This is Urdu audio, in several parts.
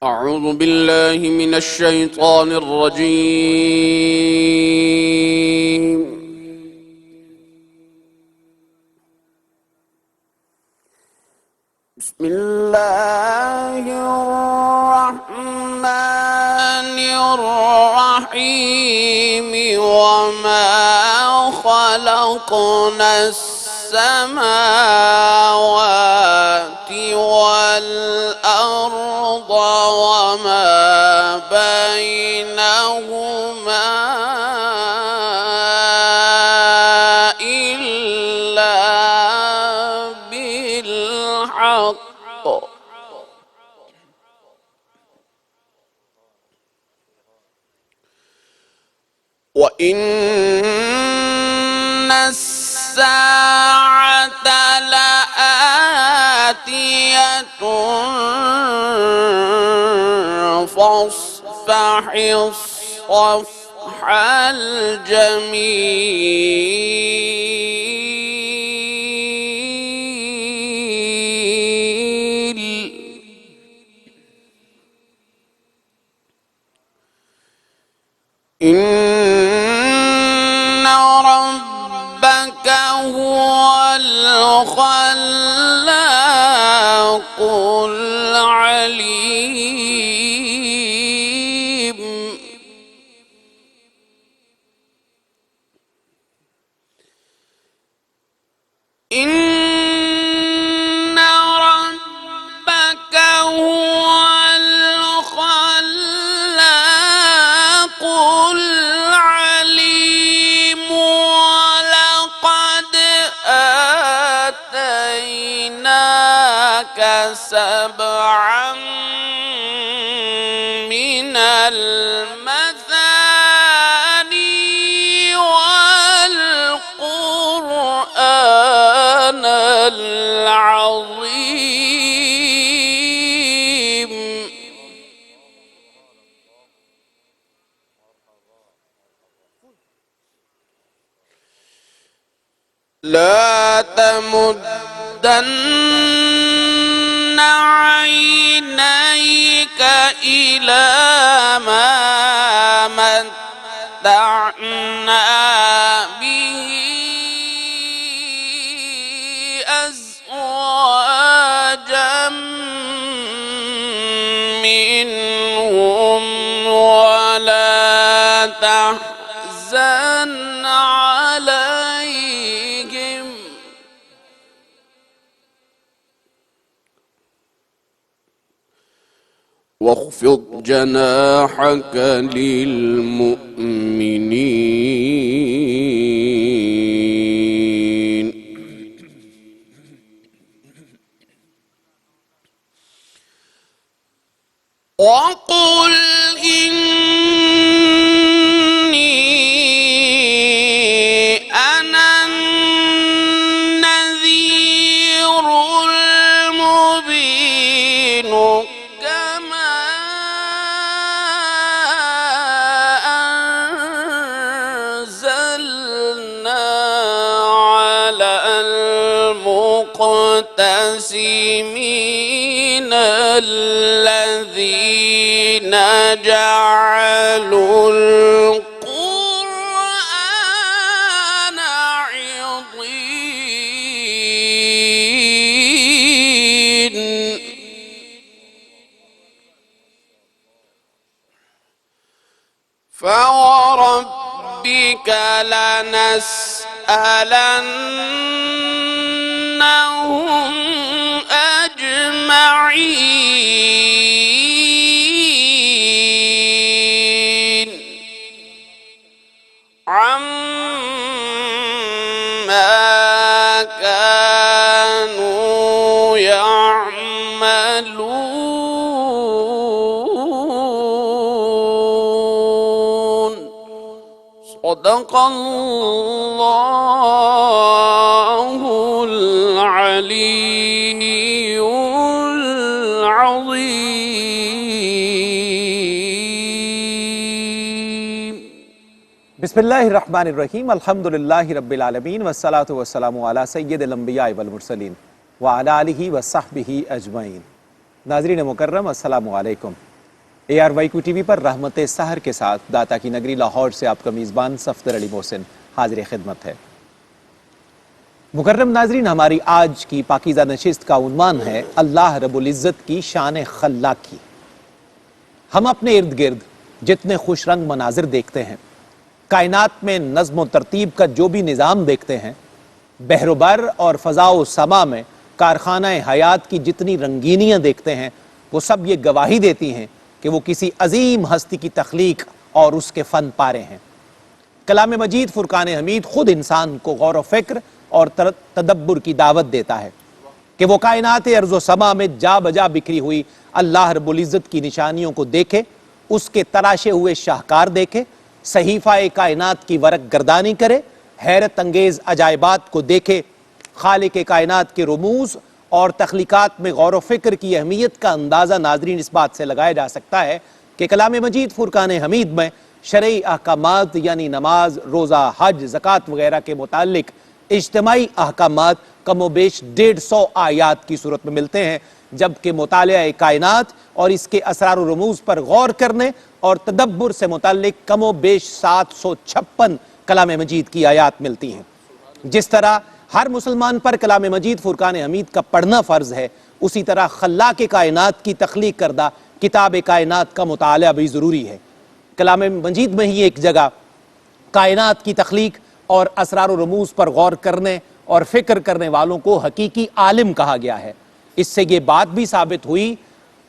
أعوذ بالله من الشيطان الرجيم. بسم الله الرحمن الرحيم. وما خلقنا السماوات والأرض وما بينهما إلا بالحق وإن الساعة لآتية فاصفح الصفح الجميل. إن ربك هو الخلاق العليم. إن ربك هو الخلاق العليم. ولقد آتيناك سبعا من المثاني والقرآن العظيم. لا تمدن عينيك إلى ما متعنا به أزواجا منهم ولا تحزن عليهم واخفض جناحك للمؤمنين. وقل إني أنا النذير المبين. كما أنزلنا على المقتسمين الذين جعلوا القرآن عضين. فوربك لنسألنهم أجمعين عما كانوا يعملون. صدق الله العلي العظيم. بسم اللہ الرحمن الرحیم. الحمدللہ رب العالمین والصلاة والسلام علی سید الانبیاء والمرسلین وعلی آلہ وصحبہ اجمعین. ناظرین مکرم السلام علیکم. ARYQ TV پر رحمت سحر کے ساتھ داتا کی نگری لاہور سے آپ کا میزبان صفدر علی محسن حاضر خدمت ہے۔ مکرم ناظرین، ہماری آج کی پاکیزہ نشست کا عنوان ہے اللہ رب العزت کی شان خلاقی۔ ہم اپنے ارد گرد جتنے خوش رنگ مناظر دیکھتے ہیں، کائنات میں نظم و ترتیب کا جو بھی نظام دیکھتے ہیں، بحر و بر اور فضا و سما میں کارخانہ حیات کی جتنی رنگینیاں دیکھتے ہیں، وہ سب یہ گواہی دیتی ہیں کہ وہ کسی عظیم ہستی کی تخلیق اور اس کے فن پارے ہیں۔ کلام مجید فرقان حمید خود انسان کو غور و فکر اور تدبر کی دعوت دیتا ہے کہ وہ کائنات ارض و سما میں جا بجا بکھری ہوئی اللہ رب العزت کی نشانیوں کو دیکھے، اس کے تراشے ہوئے شاہکار دیکھے، صحیفہ کائنات کی ورق گردانی کرے، حیرت انگیز عجائبات کو دیکھے، خالق کائنات کے رموز اور تخلیقات میں غور و فکر کی اہمیت کا اندازہ ناظرین اس بات سے لگایا جا سکتا ہے کہ کلام مجید فرقان حمید میں شرعی احکامات یعنی نماز، روزہ، حج، زکوٰۃ وغیرہ کے متعلق اجتماعی احکامات کم و بیش 150 آیات کی صورت میں ملتے ہیں، جبکہ مطالعہ کائنات اور اس کے اسرار و رموز پر غور کرنے اور تدبر سے متعلق کم و بیش 756 کلام مجید کی آیات ملتی ہیں۔ جس طرح ہر مسلمان پر کلام مجید فرقان حمید کا پڑھنا فرض ہے، اسی طرح خلاق کائنات کی تخلیق کردہ کتاب کائنات کا مطالعہ بھی ضروری ہے۔ کلام مجید میں ہی ایک جگہ کائنات کی تخلیق اور اسرار و رموز پر غور کرنے اور فکر کرنے والوں کو حقیقی عالم کہا گیا ہے۔ اس سے یہ بات بھی ثابت ہوئی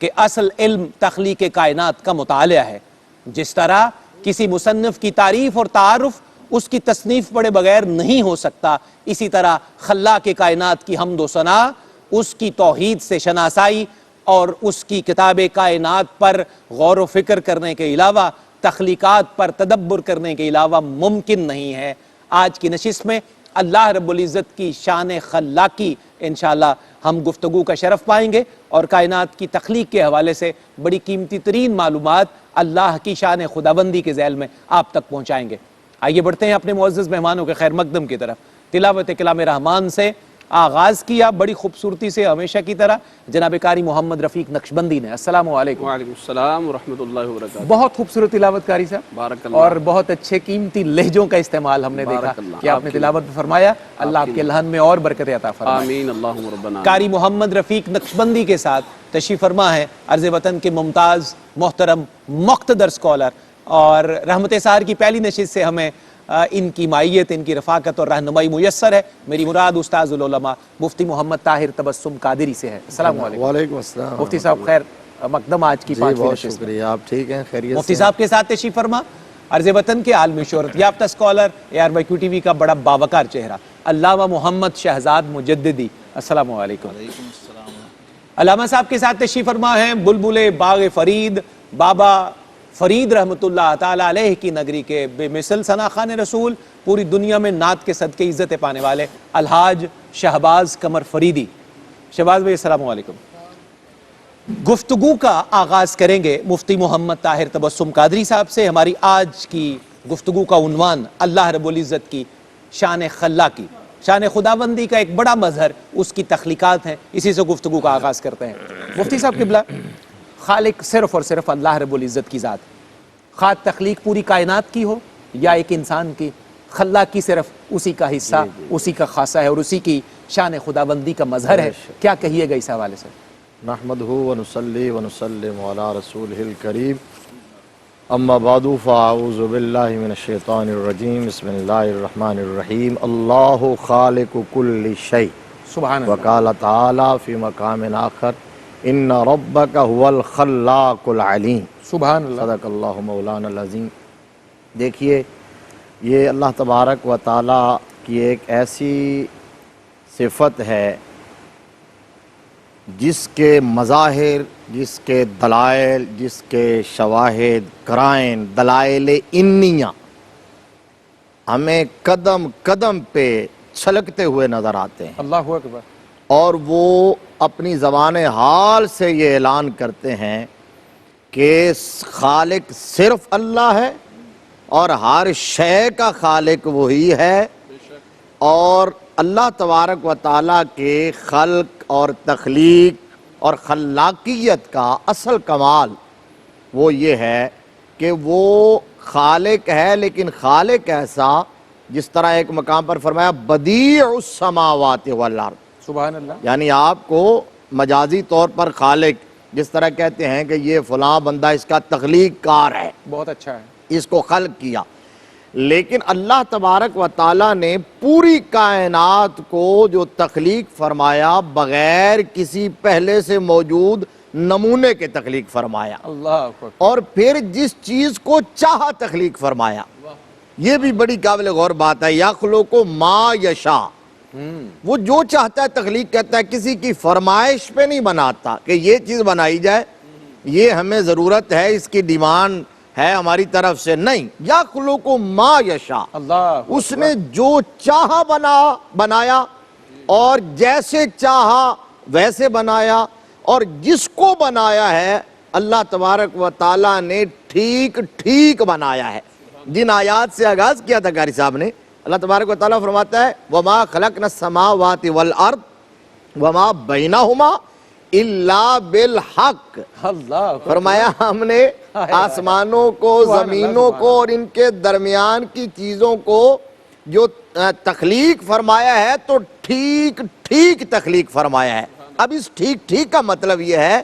کہ اصل علم تخلیق کائنات کا مطالعہ ہے۔ جس طرح کسی مصنف کی تعریف اور تعارف اس کی تصنیف پڑھے بغیر نہیں ہو سکتا، اسی طرح خلاق کائنات کی حمد و ثنا اس کی توحید سے شناسائی اور اس کی کتاب کائنات پر غور و فکر کرنے کے علاوہ تخلیقات پر تدبر کرنے کے علاوہ ممکن نہیں ہے۔ آج کی نشست میں اللہ رب العزت کی شان خلاقی انشاءاللہ ہم گفتگو کا شرف پائیں گے اور کائنات کی تخلیق کے حوالے سے بڑی قیمتی ترین معلومات اللہ کی شان خداوندی کے ذیل میں آپ تک پہنچائیں گے۔ آئیے بڑھتے ہیں اپنے معزز مہمانوں کے خیر مقدم کی طرف۔ تلاوت کلام رحمان سے آغاز کیا بڑی خوبصورتی سے ہمیشہ کی طرح جناب قاری محمد رفیق نقشبندی نے۔ السلام علیکم۔ وعلیکم السلام ورحمۃ اللہ وبرکاتہ۔ بہت خوبصورت تلاوت قاری صاحب، بارک اللہ۔ اور بہت اچھے قیمتی لہجوں کا استعمال ہم نے دیکھا کہ آپ نے تلاوت میں فرمایا۔ اللہ آپ کے لحن میں اور برکت عطا فرمائے۔ آمین اللہم ربنا۔ قاری محمد رفیق نقشبندی کے ساتھ تشریف فرما ہے عرض وطن کے ممتاز محترم مقتدر اسکالر، اور رحمت سحر کی پہلی نشست سے ہمیں ان کی مائیت، ان کی رفاقت اور رہنمائی میسر ہے۔ میری مراد استاذ العلماء مفتی محمد طاہر تبسم قادری سے ہے۔ السلام علیکم۔ وعلیکم السلام۔ مفتی صاحب خیر مقدم آج کی جی پانچویں بہت نشست میں۔ شکریہ، آپ ٹھیک ہیں؟ خیریت مفتی سے؟ صاحب کے ساتھ تشریف فرما عرض وطن کے عالمی شہرت یافتہ اسکالر ARYQ TV کا بڑا باوقار چہرہ علامہ محمد شہزاد مجددی۔ السلام علیکم۔ علامہ صاحب کے ساتھ تشریف فرما ہیں بلبل باغ فرید بابا فرید رحمۃ اللہ تعالی علیہ کی نگری کے بے مثل ثنا خوان رسول، پوری دنیا میں نعت کے صدقے عزت پانے والے الحاج شہباز قمر فریدی۔ شہباز بھائی السلام علیکم۔ گفتگو کا آغاز کریں گے مفتی محمد طاہر تبسم قادری صاحب سے۔ ہماری آج کی گفتگو کا عنوان اللہ رب العزت کی شان خلاقی، شان خداوندی کا ایک بڑا مظہر اس کی تخلیقات ہیں، اسی سے گفتگو کا آغاز کرتے ہیں۔ مفتی صاحب قبلہ، خالق صرف اور صرف اللہ رب العزت کی ذات، خواہ تخلیق پوری کائنات کی ہو یا ایک انسان کی، خلاقی صرف اسی کا حصہ، اسی کا خاصہ ہے اور اسی کی شان خداوندی کا مظہر ہے۔ کیا کہیے گا اس حوالے سے؟ نحمدہ ونصلی ونسلم علی رسولہ الکریم، اما بعد فاعوذ باللہ من الشیطان الرجیم، بسم اللہ الرحمن الرحیم۔ اللہ خالق کل شیء، سبحان اللہ۔ وقال تعالی فی مقام آخر ان ربک هو الخلاق العلیم۔ سبحان اللہ۔ صدق اللہ مولانا العظیم۔ دیکھیے، یہ اللہ تبارک و تعالیٰ کی ایک ایسی صفت ہے جس کے مظاہر، جس کے دلائل، جس کے شواہد، قرائن، دلائل انیہ ہمیں قدم قدم پہ چھلکتے ہوئے نظر آتے ہیں، اللہ اکبر۔ اور وہ اپنی زبان حال سے یہ اعلان کرتے ہیں کہ خالق صرف اللہ ہے اور ہر شے کا خالق وہی ہے، اور اللہ تبارک و تعالیٰ کے خلق اور تخلیق اور خلاقیت کا اصل کمال وہ یہ ہے کہ وہ خالق ہے، لیکن خالق ایسا جس طرح ایک مقام پر فرمایا بدیع السماوات والارض، سبحان اللہ، یعنی آپ کو مجازی طور پر خالق جس طرح کہتے ہیں کہ یہ فلاں بندہ اس کا تخلیق کار ہے، بہت اچھا ہے، اس کو خلق کیا، لیکن اللہ تبارک و تعالیٰ نے پوری کائنات کو جو تخلیق فرمایا بغیر کسی پہلے سے موجود نمونے کے تخلیق فرمایا، اللہ اکبر، اور پھر جس چیز کو چاہا تخلیق فرمایا۔ یہ بھی بڑی قابل غور بات ہے، یخلق ما یشاء، وہ جو چاہتا ہے تخلیق کرتا ہے، کسی کی فرمائش پہ نہیں بناتا کہ یہ چیز بنائی جائے، یہ ہمیں ضرورت ہے، اس کی ڈیمانڈ ہے ہماری طرف سے، نہیں، یخلق ما یشاء، اللہ، اس نے جو چاہا بنایا اور جیسے چاہا ویسے بنایا، اور جس کو بنایا ہے اللہ تبارک و تعالیٰ نے ٹھیک ٹھیک بنایا ہے۔ جن آیات سے آغاز کیا تھا قاری صاحب نے، اللہ تبارک و تعالیٰ فرماتا ہے وَمَا خَلَقْنَا السَّمَاوَاتِ وَالْأَرْضِ وَمَا بَيْنَهُمَا إِلَّا بِالْحَقِّ، اللہ، فرمایا ہم نے آسمانوں کو، زمینوں کو اور ان کے درمیان کی چیزوں کو جو تخلیق فرمایا ہے تو ٹھیک ٹھیک تخلیق فرمایا ہے۔ اب اس ٹھیک ٹھیک کا مطلب یہ ہے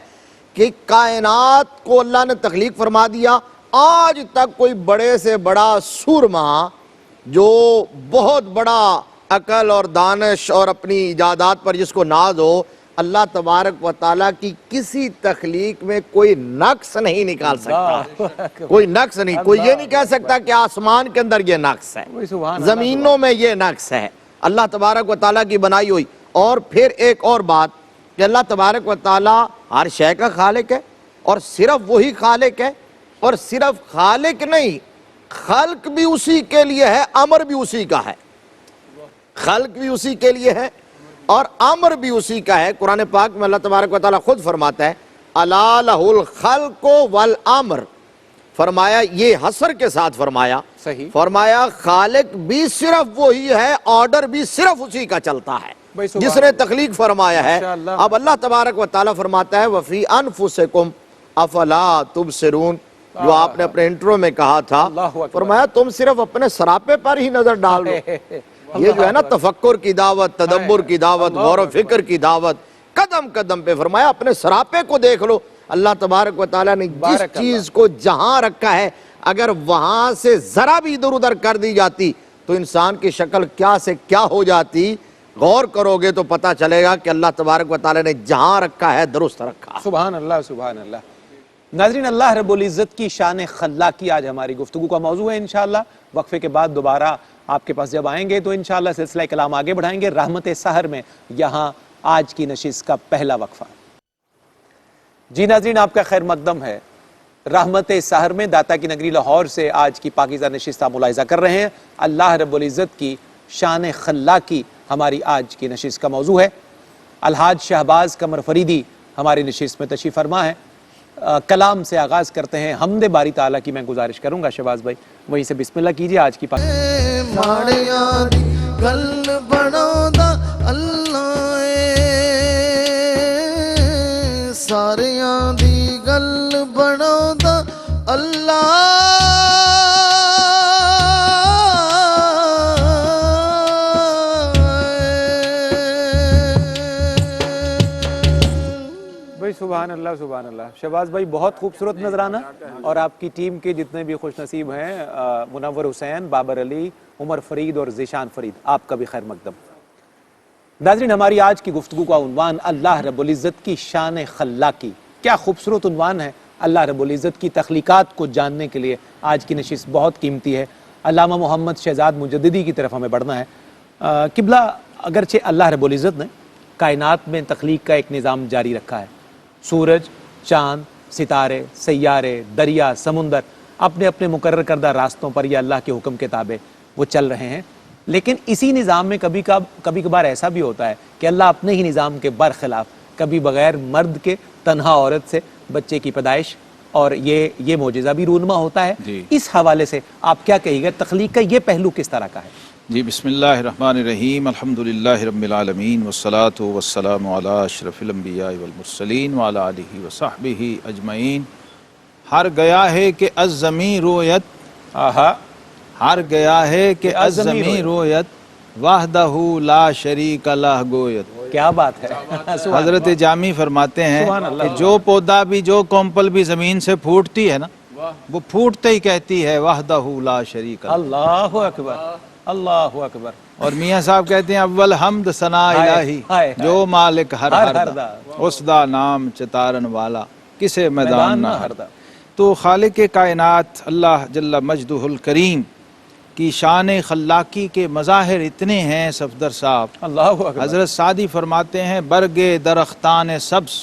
کہ کائنات کو اللہ نے تخلیق فرما دیا، آج تک کوئی بڑے سے بڑا سورما جو بہت بڑا عقل اور دانش اور اپنی ایجادات پر جس کو ناز ہو، اللہ تبارک و تعالیٰ کی کسی تخلیق میں کوئی نقص نہیں نکال سکتا، کوئی نقص نہیں، کوئی یہ نہیں کہہ سکتا کہ آسمان کے اندر یہ نقص ہے، زمینوں میں یہ نقص ہے، اللہ تبارک و تعالیٰ کی بنائی ہوئی۔ اور پھر ایک اور بات کہ اللہ تبارک و تعالیٰ ہر شے کا خالق ہے، اور صرف وہی خالق ہے، اور صرف خالق نہیں، خلق بھی اسی کے لیے ہے، امر بھی اسی کا ہے، خلق بھی اسی کے لیے ہے اور امر بھی اسی کا ہے۔ قرآن پاک میں اللہ تبارک و تعالیٰ خود فرماتا ہے الا لہ الخلق والامر، فرمایا یہ حصر کے ساتھ فرمایا، صحیح، فرمایا خالق بھی صرف وہی ہے، آرڈر بھی صرف اسی کا چلتا ہے جس نے تخلیق فرمایا ہے۔ اب اللہ تبارک و تعالیٰ فرماتا ہے وفی انفسکم افلا تبصرون، جو آپ نے اپنے انٹرو میں کہا تھا، فرمایا تم صرف اپنے سراپے پر ہی نظر ڈال دو۔ یہ جو ہے نا تفکر کی دعوت، تدبر کی دعوت، غور و فکر کی دعوت، قدم قدم پہ فرمایا اپنے سراپے کو دیکھ لو۔ اللہ تبارک و تعالیٰ نے جس چیز کو جہاں رکھا ہے، اگر وہاں سے ذرا بھی ادھر ادھر کر دی جاتی تو انسان کی شکل کیا سے کیا ہو جاتی۔ غور کرو گے تو پتہ چلے گا کہ اللہ تبارک و تعالیٰ نے جہاں رکھا ہے درست رکھا۔ سبحان اللہ، سبحان اللہ۔ ناظرین، اللہ رب العزت کی شان خلاقی آج ہماری گفتگو کا موضوع ہے۔ انشاءاللہ وقفے کے بعد دوبارہ آپ کے پاس جب آئیں گے تو انشاءاللہ سلسلہ کلام آگے بڑھائیں گے۔ رحمت سحر میں یہاں آج کی نشست کا پہلا وقفہ۔ جی ناظرین، آپ کا خیر مقدم ہے۔ رحمت سحر میں داتا کی نگری لاہور سے آج کی پاکیزہ نشست آپ ملاحظہ کر رہے ہیں۔ اللہ رب العزت کی شان خلاقی ہماری آج کی نشست کا موضوع ہے۔ الحاج شہباز قمر فریدی ہماری نشست میں تشریف فرما ہے۔ کلام سے آغاز کرتے ہیں، حمد باری تعالیٰ کی میں گزارش کروں گا شہباز بھائی وہیں سے بسم اللہ کیجئے۔ آج کی ساریاں دی گل بناوندا اللہ، سبحان اللہ، سبحان اللہ۔ شہباز بھائی بہت خوبصورت نظرانہ، اور آپ کی ٹیم کے جتنے بھی خوش نصیب ہیں، منور حسین، بابر علی، عمر فرید اور ذیشان فرید، آپ کا بھی خیر مقدم۔ ناظرین، ہماری آج کی گفتگو کا عنوان اللہ رب العزت کی شان خلاقی۔ کیا خوبصورت عنوان ہے۔ اللہ رب العزت کی تخلیقات کو جاننے کے لیے آج کی نشست بہت قیمتی ہے۔ علامہ محمد شہزاد مجددی کی طرف ہمیں بڑھنا ہے۔ قبلہ، اگرچہ اللہ رب العزت نے کائنات میں تخلیق کا ایک نظام جاری رکھا ہے، سورج، چاند، ستارے، سیارے، دریا، سمندر اپنے اپنے مقرر کردہ راستوں پر یا اللہ کے حکم کے تابع وہ چل رہے ہیں، لیکن اسی نظام میں کبھی کبھار ایسا بھی ہوتا ہے کہ اللہ اپنے ہی نظام کے برخلاف کبھی بغیر مرد کے تنہا عورت سے بچے کی پیدائش، اور یہ معجزہ بھی رونما ہوتا ہے۔ اس حوالے سے آپ کیا کہیے گا، تخلیق کا یہ پہلو کس طرح کا ہے؟ جی، بسم اللہ الرحمن الرحیم، الحمدللہ رب العالمین والصلاة والسلام علی اشرف الانبیاء والمرسلین وعلی آلہ وصحبہ اجمعین۔ ہر گیا ہے کہ از زمیں رویت، آہا، ہر گیا ہے کہ از زمیں زمیں رویت، وحدہ لا شریک لہ گویت۔ کیا بات ہے، سبحان حضرت جامی فرماتے ہیں سبحان اللہ۔ کہ جو پودا بھی، جو کومپل بھی زمین سے پھوٹتی ہے نا، وہ پھوٹتے ہی کہتی ہے وحدہ لا شریک لہ۔ اللہ اکبر، اللہ اکبر۔ اور میاں صاحب کہتے ہیں اول حمد ثنا ہائے، الہی ہائے، جو مالک ہر ہر ہردا، اس دا نام چتارن والا کسے میدان میدان نہ نہ ہردا۔ ہردا۔ تو خالق کائنات اللہ جل مجدہ الکریم کی شان خلاقی کے مظاہر اتنے ہیں صفدر صاحب۔ اللہ اکبر۔ حضرت سعدی فرماتے ہیں برگ درختان سبز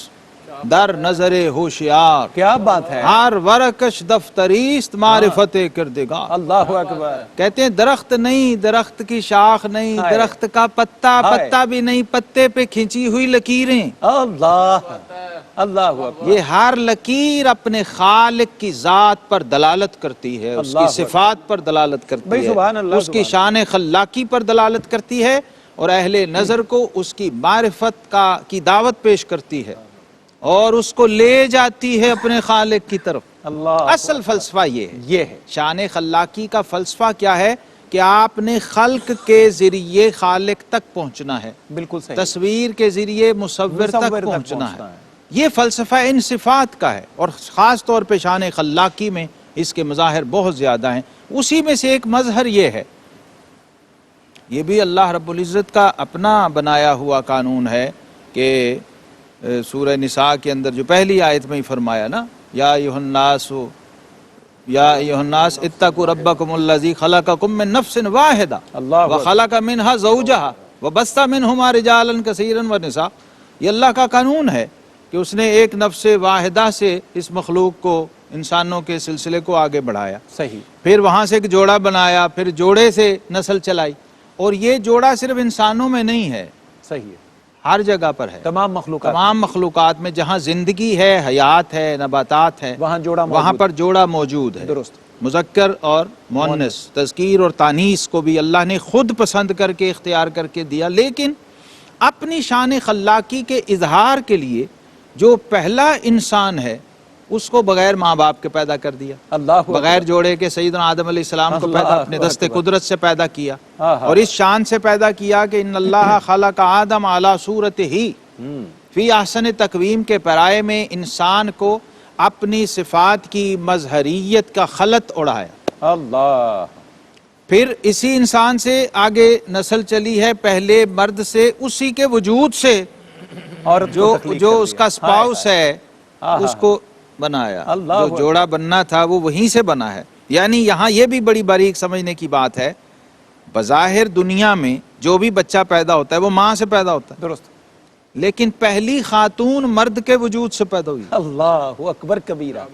در نظر ہوشیار، کیا بات ہے، ہر ورکش دفتریست معرفت کردگار۔ اللہ اکبر۔ کہتے ہیں درخت نہیں، درخت کی شاخ نہیں، ہائے۔ درخت کا پتا، ہائے۔ پتا بھی نہیں، پتے پہ کھینچی ہوئی لکیریں، اللہ، اللہ اکبر۔ یہ ہر لکیر اپنے خالق کی ذات پر دلالت کرتی ہے، اس اللہ کی اکبر۔ صفات پر دلالت کرتی بھائی ہے، سبحان اللہ، اس کی شان خلاقی پر دلالت کرتی ہے، اور اہل نظر کو اس کی معرفت کی دعوت پیش کرتی ہے اور اس کو لے جاتی ہے اپنے خالق کی طرف۔ اللہ اصل فلسفہ یہ ہے۔ یہ ہے، شان خلاقی کا فلسفہ کیا ہے کہ آپ نے خلق کے ذریعے خالق تک پہنچنا ہے، بالکل صحیح۔ تصویر کے ذریعے مصور تک پہنچنا ہے۔ یہ فلسفہ ان صفات کا ہے، اور خاص طور پہ شان خلاقی میں اس کے مظاہر بہت زیادہ ہیں۔ اسی میں سے ایک مظہر یہ ہے، یہ بھی اللہ رب العزت کا اپنا بنایا ہوا قانون ہے کہ سورہ نساء کے اندر جو پہلی آیت میں ہی فرمایا نا، یا ایھا الناس اتقوا ربکم الذی خلقکم من نفس واحدہ اللہ وخلق منہا زوجہا وبث منہما رجالا کثیرا ونساء۔ یہ اللہ کا قانون ہے کہ اس نے ایک نفس واحدہ سے اس مخلوق کو، انسانوں کے سلسلے کو آگے بڑھایا، صحیح، پھر وہاں سے ایک جوڑا بنایا، پھر جوڑے سے نسل چلائی، اور یہ جوڑا صرف انسانوں میں نہیں ہے، صحیح ہے، ہر جگہ پر ہے، تمام مخلوقات، تمام مخلوقات میں جہاں زندگی ہے، حیات ہے، نباتات ہے، وہاں جوڑا موجود وہاں پر جوڑا موجود ہے، درست۔ مذکر اور مؤنث، تذکیر اور تانیث کو بھی اللہ نے خود پسند کر کے اختیار کر کے دیا، لیکن اپنی شان خلاقی کے اظہار کے لیے جو پہلا انسان ہے اس کو بغیر ماں باپ کے پیدا کر دیا، اللہ بغیر جوڑے کے سیدنا آدم علیہ السلام کو اللہ پیدا اپنے دست اکبر۔ قدرت سے پیدا کیا، آہا۔ اور اس شان سے پیدا کیا کہ ان اللہ خلق آدم علی صورتہ فی احسن تقویم کے پیرائے میں انسان کو اپنی صفات کی مظہریت کا خلط اڑایا۔ اللہ، پھر اسی انسان سے آگے نسل چلی ہے، پہلے مرد سے، اسی کے وجود سے عورت کو تخلیق جو کر اس دیا۔ کا سپاؤس ہے آہا۔ اس کو بنایا، اللہ جو جوڑا بننا تھا وہ وہیں سے بنا ہے۔ یعنی یہاں یہ بھی بڑی باریک سمجھنے کی بات ہے، بظاہر دنیا میں جو بھی بچہ پیدا ہوتا ہے وہ ماں سے پیدا ہوتا ہے، درست، لیکن پہلی خاتون مرد کے وجود سے پیدا ہوئی، اللہ اکبر کبیرہ،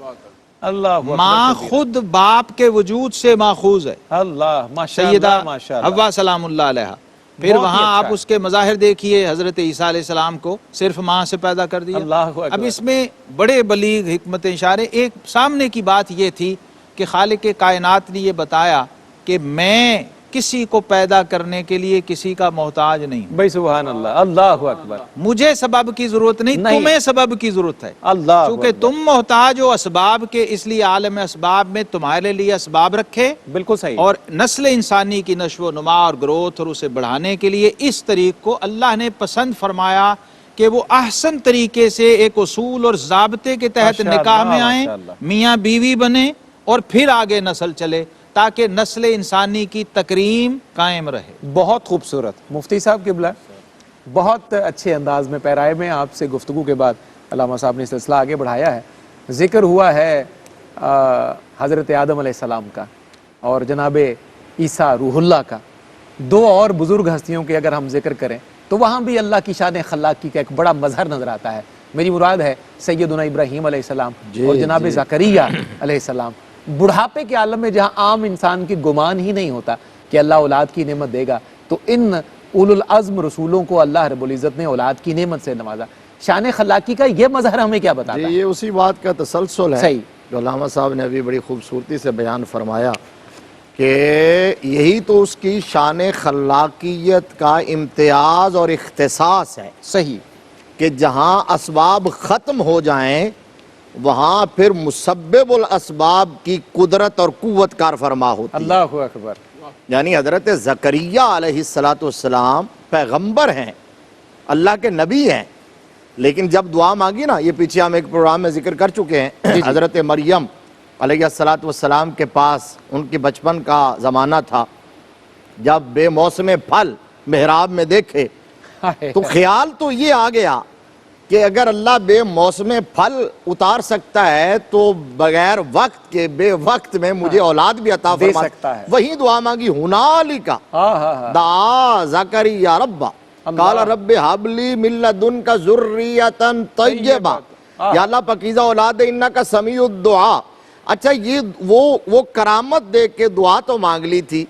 اللہ اکبر ماں کبیرہ۔ خود باپ کے وجود سے ماخوذ ہے، اللہ، ماشاء سیدہ اللہ، ماشاء اللہ، حوا سلام اللہ علیہا۔ پھر بہت ہی وہاں اچھا آپ ہے۔ اس کے مظاہر دیکھیے، حضرت عیسیٰ علیہ السلام کو صرف ماں سے پیدا کر دیا۔ اللہ اکبر۔ اب اس میں بڑے بلیغ حکمت اشارے، ایک سامنے کی بات یہ تھی کہ خالق کائنات نے یہ بتایا کہ میں کسی کو پیدا کرنے کے لیے کسی کا محتاج نہیں ہوں، بھائی سبحان اللہ، اللہ اکبر، مجھے سبب کی ضرورت نہیں، نہیں۔ تمہیں سبب کی ضرورت ہے، اللہ چونکہ اکبر، تم محتاج ہو اسباب کے، اس لیے عالم اسباب میں تمہارے لیے اسباب رکھے، بالکل صحیح، اور نسل انسانی کی نشو و نما اور گروتھ اور اسے بڑھانے کے لیے اس طریق کو اللہ نے پسند فرمایا کہ وہ احسن طریقے سے ایک اصول اور ضابطے کے تحت ماشاء نکاح اللہ، میں آئیں، ماشاء اللہ۔ میاں بیوی بنے، اور پھر آگے نسل چلے تاکہ نسل انسانی کی تکریم قائم رہے۔ بہت خوبصورت مفتی صاحب قبلہ، بہت اچھے انداز میں پیرائے میں آپ سے گفتگو کے بعد علامہ صاحب نے سلسلہ آگے بڑھایا ہے۔ ذکر ہوا ہے حضرت آدم علیہ السلام کا اور جناب عیسیٰ روح اللہ کا، دو اور بزرگ ہستیوں کے اگر ہم ذکر کریں تو وہاں بھی اللہ کی شان خلاقی کا ایک بڑا مظہر نظر آتا ہے۔ میری مراد ہے سیدنا ابراہیم علیہ السلام اور جناب زکریہ علیہ السلام، بڑھاپے کے عالم میں جہاں عام انسان کی گمان ہی نہیں ہوتا کہ اللہ اولاد کی نعمت دے گا، تو ان اولو العزم رسولوں کو اللہ رب العزت نے اولاد کی نعمت سے نوازا۔ شان خلاقی کا یہ مظہر ہمیں کیا بتاتا ہے؟ یہ اسی بات کا تسلسل ہے صحیح، جو علامہ صاحب نے ابھی بڑی خوبصورتی سے بیان فرمایا کہ یہی تو اس کی شان خلاقیت کا امتیاز اور اختصاص ہے صحیح، کہ جہاں اسباب ختم ہو جائیں وہاں پھر مسبب الاسباب کی قدرت اور قوت کار فرما ہوتی ہے۔ اللہ اکبر۔ یعنی حضرت زکریہ علیہ السلام پیغمبر ہیں، اللہ کے نبی ہیں، لیکن جب دعا مانگی نا، یہ پیچھے ہم ایک پروگرام میں ذکر کر چکے ہیں، حضرت مریم علیہ السلام کے پاس ان کی بچپن کا زمانہ تھا، جب بے موسم پھل محراب میں دیکھے تو خیال تو یہ آ گیا کہ اگر اللہ بے موسم پھل اتار سکتا ہے تو بغیر وقت کے بے وقت میں مجھے اولاد بھی عطا دے فرما سکتا ہے۔ وہی دعا مانگی، ہنالکا دعا زکریا ربا قال رب حب لی من لدنک ذریۃ طیبہ، یا اللہ پاکیزہ اولاد دے، انکا سمیع الدعا۔ اچھا، یہ وہ کرامت دیکھ کے دعا تو مانگ لی تھی،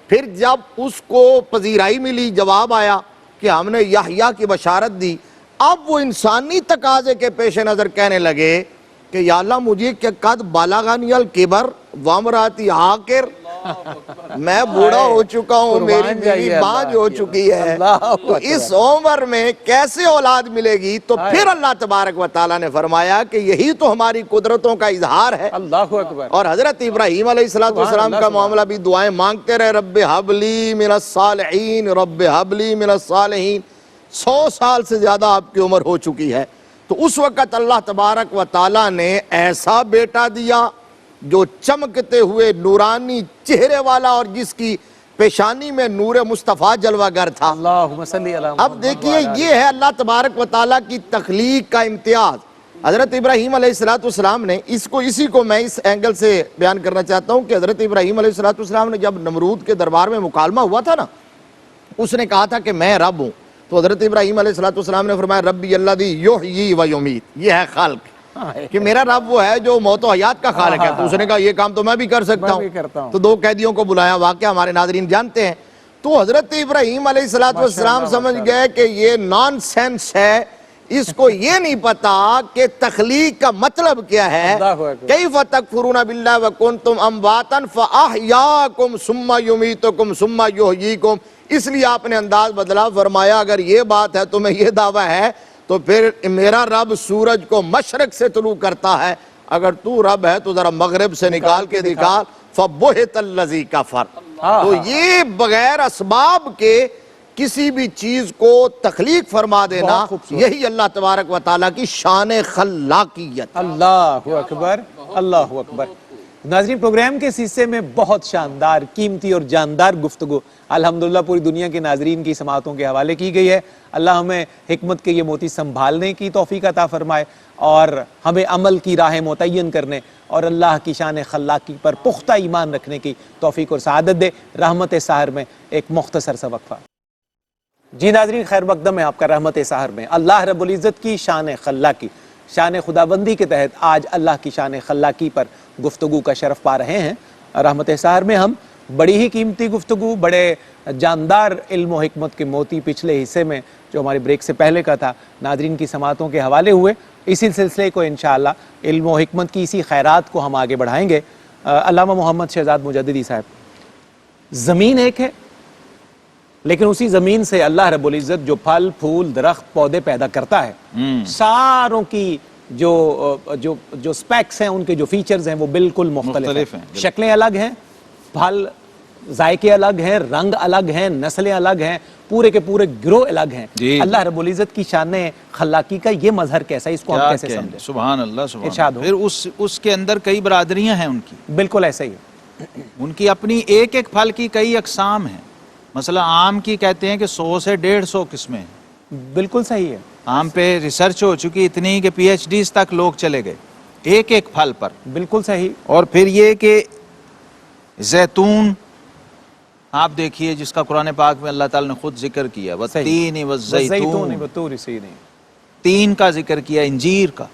پھر جب اس کو پذیرائی ملی، جواب آیا کہ ہم نے یحییٰ کی بشارت دی، اب وہ انسانی تقاضے کے پیش نظر کہنے لگے کہ یا اللہ مجھے کہ قد بلغنی الکبر وامراتی عاقر، میں بوڑھا ہو چکا ہوں، میری بیوی بانجھ ہو چکی ہے، تو اس عمر میں کیسے اولاد ملے گی؟ تو پھر اللہ تبارک و تعالیٰ نے فرمایا کہ یہی تو ہماری قدرتوں کا اظہار ہے۔ اللہ اکبر۔ اور حضرت ابراہیم علیہ السلام کا معاملہ بھی دعائیں مانگتے رہے، رب حب لی من الصالحین، رب حب لی من الصالحین۔ 100 سال سے زیادہ آپ کی عمر ہو چکی ہے، تو اس وقت اللہ تبارک و تعالیٰ نے ایسا بیٹا دیا جو چمکتے ہوئے نورانی چہرے والا اور جس کی پیشانی میں نور مصطفیٰ جلوہ گر تھا۔ اللہم صلی علی محمد۔ اب دیکھیے، یہ ہے اللہ تبارک و تعالیٰ کی تخلیق کا امتیاز۔ حضرت ابراہیم علیہ السلام نے اسی کو میں اس اینگل سے بیان کرنا چاہتا ہوں کہ حضرت ابراہیم علیہ السلام نے جب نمرود کے دربار میں مکالمہ ہوا تھا نا، اس نے کہا تھا کہ میں رب ہوں، تو حضرت ابراہیم علیہ السلام نے فرمایا ربی الذی یحیی و یمیت، یہ ہے خالق، کہ میرا رب وہ ہے جو موت و حیات کا خالق ہے۔ تو اس نے کہا یہ کام تو میں بھی کر سکتا ہوں، تو 2 قیدیوں کو بلایا، واقعہ ہمارے ناظرین جانتے ہیں۔ تو حضرت ابراہیم علیہ السلام سمجھ گئے کہ یہ نان سینس ہے، اس کو یہ نہیں پتا کہ تخلیق کا مطلب کیا ہے۔ کیف تکفرون باللہ وکنتم امواتا فاحیاکم ثم یمیتکم ثم یحییکم، اس لیے آپ نے انداز بدلا، فرمایا اگر یہ بات ہے، تمہیں یہ دعویٰ ہے، تو پھر میرا رب سورج کو مشرق سے طلوع کرتا ہے، اگر تو رب ہے تو ذرا مغرب سے نکال کے دکھا، فبہت الذی کفر۔ تو یہ بغیر اسباب کے کسی بھی چیز کو تخلیق فرما دینا، یہی اللہ تبارک و تعالیٰ کی شان خلاقیت۔ اللہ اکبر، اللہ اکبر۔ ناظرین، پروگرام کے اس حصے میں بہت شاندار، قیمتی اور جاندار گفتگو الحمدللہ پوری دنیا کے ناظرین کی سماعتوں کے حوالے کی گئی ہے۔ اللہ ہمیں حکمت کے یہ موتی سنبھالنے کی توفیق عطا فرمائے اور ہمیں عمل کی راہ متعین کرنے اور اللہ کی شان خلاقی پر پختہ ایمان رکھنے کی توفیق اور سعادت دے۔ رحمت سحر میں ایک مختصر سا وقفہ۔ جی ناظرین، خیر مقدم ہے آپ کا رحمت سحر میں۔ اللہ رب العزت کی شان خلاقی، شان خداوندی کے تحت آج اللہ کی شان خلاقی پر گفتگو کا شرف پا رہے ہیں۔ رحمت سحر میں ہم بڑی ہی قیمتی گفتگو، بڑے جاندار علم و حکمت کے موتی پچھلے حصے میں جو ہمارے بریک سے پہلے کا تھا ناظرین کی سماعتوں کے حوالے ہوئے۔ اسی سلسلے کو انشاءاللہ علم و حکمت کی اسی خیرات کو ہم آگے بڑھائیں گے۔ علامہ محمد شہزاد مجددی صاحب، زمین ایک ہے، لیکن اسی زمین سے اللہ رب العزت جو پھل پھول درخت پودے پیدا کرتا ہے، ساروں کی جو سپیکس ہیں، ان کے جو فیچرز ہیں وہ بالکل مختلف ہیں۔ شکلیں الگ ہیں، پھل ذائقے الگ ہیں، رنگ الگ ہیں، نسلیں الگ ہیں، پورے کے پورے گروہ الگ ہیں۔ اللہ رب العزت کی شان خلاقی کا یہ مظہر کیسا ہے، اس کو ہم کیسے سمجھیں؟ سبحان اللہ، سبحان اللہ۔ پھر اس کے اندر کئی برادریاں ہیں ان کی، بالکل ایسا ہی ہے۔ ان کی اپنی ایک ایک پھل کی کئی اقسام ہیں۔ مثلا آم کی کہتے ہیں کہ 100 سے 150 قسمیں ہیں۔ بالکل صحیح ہے۔ آم پہ ریسرچ ہو چکی اتنی کہ پی ایچ ڈیز تک لوگ چلے گئے ایک ایک پھل پر۔ بالکل صحیح۔ اور پھر یہ کہ زیتون آپ دیکھیے جس کا قرآن پاک میں اللہ تعالیٰ نے خود ذکر کیا، وَالتِّینِ وَالزَّیْتُونِ، تین کا ذکر کیا، انجیر کا،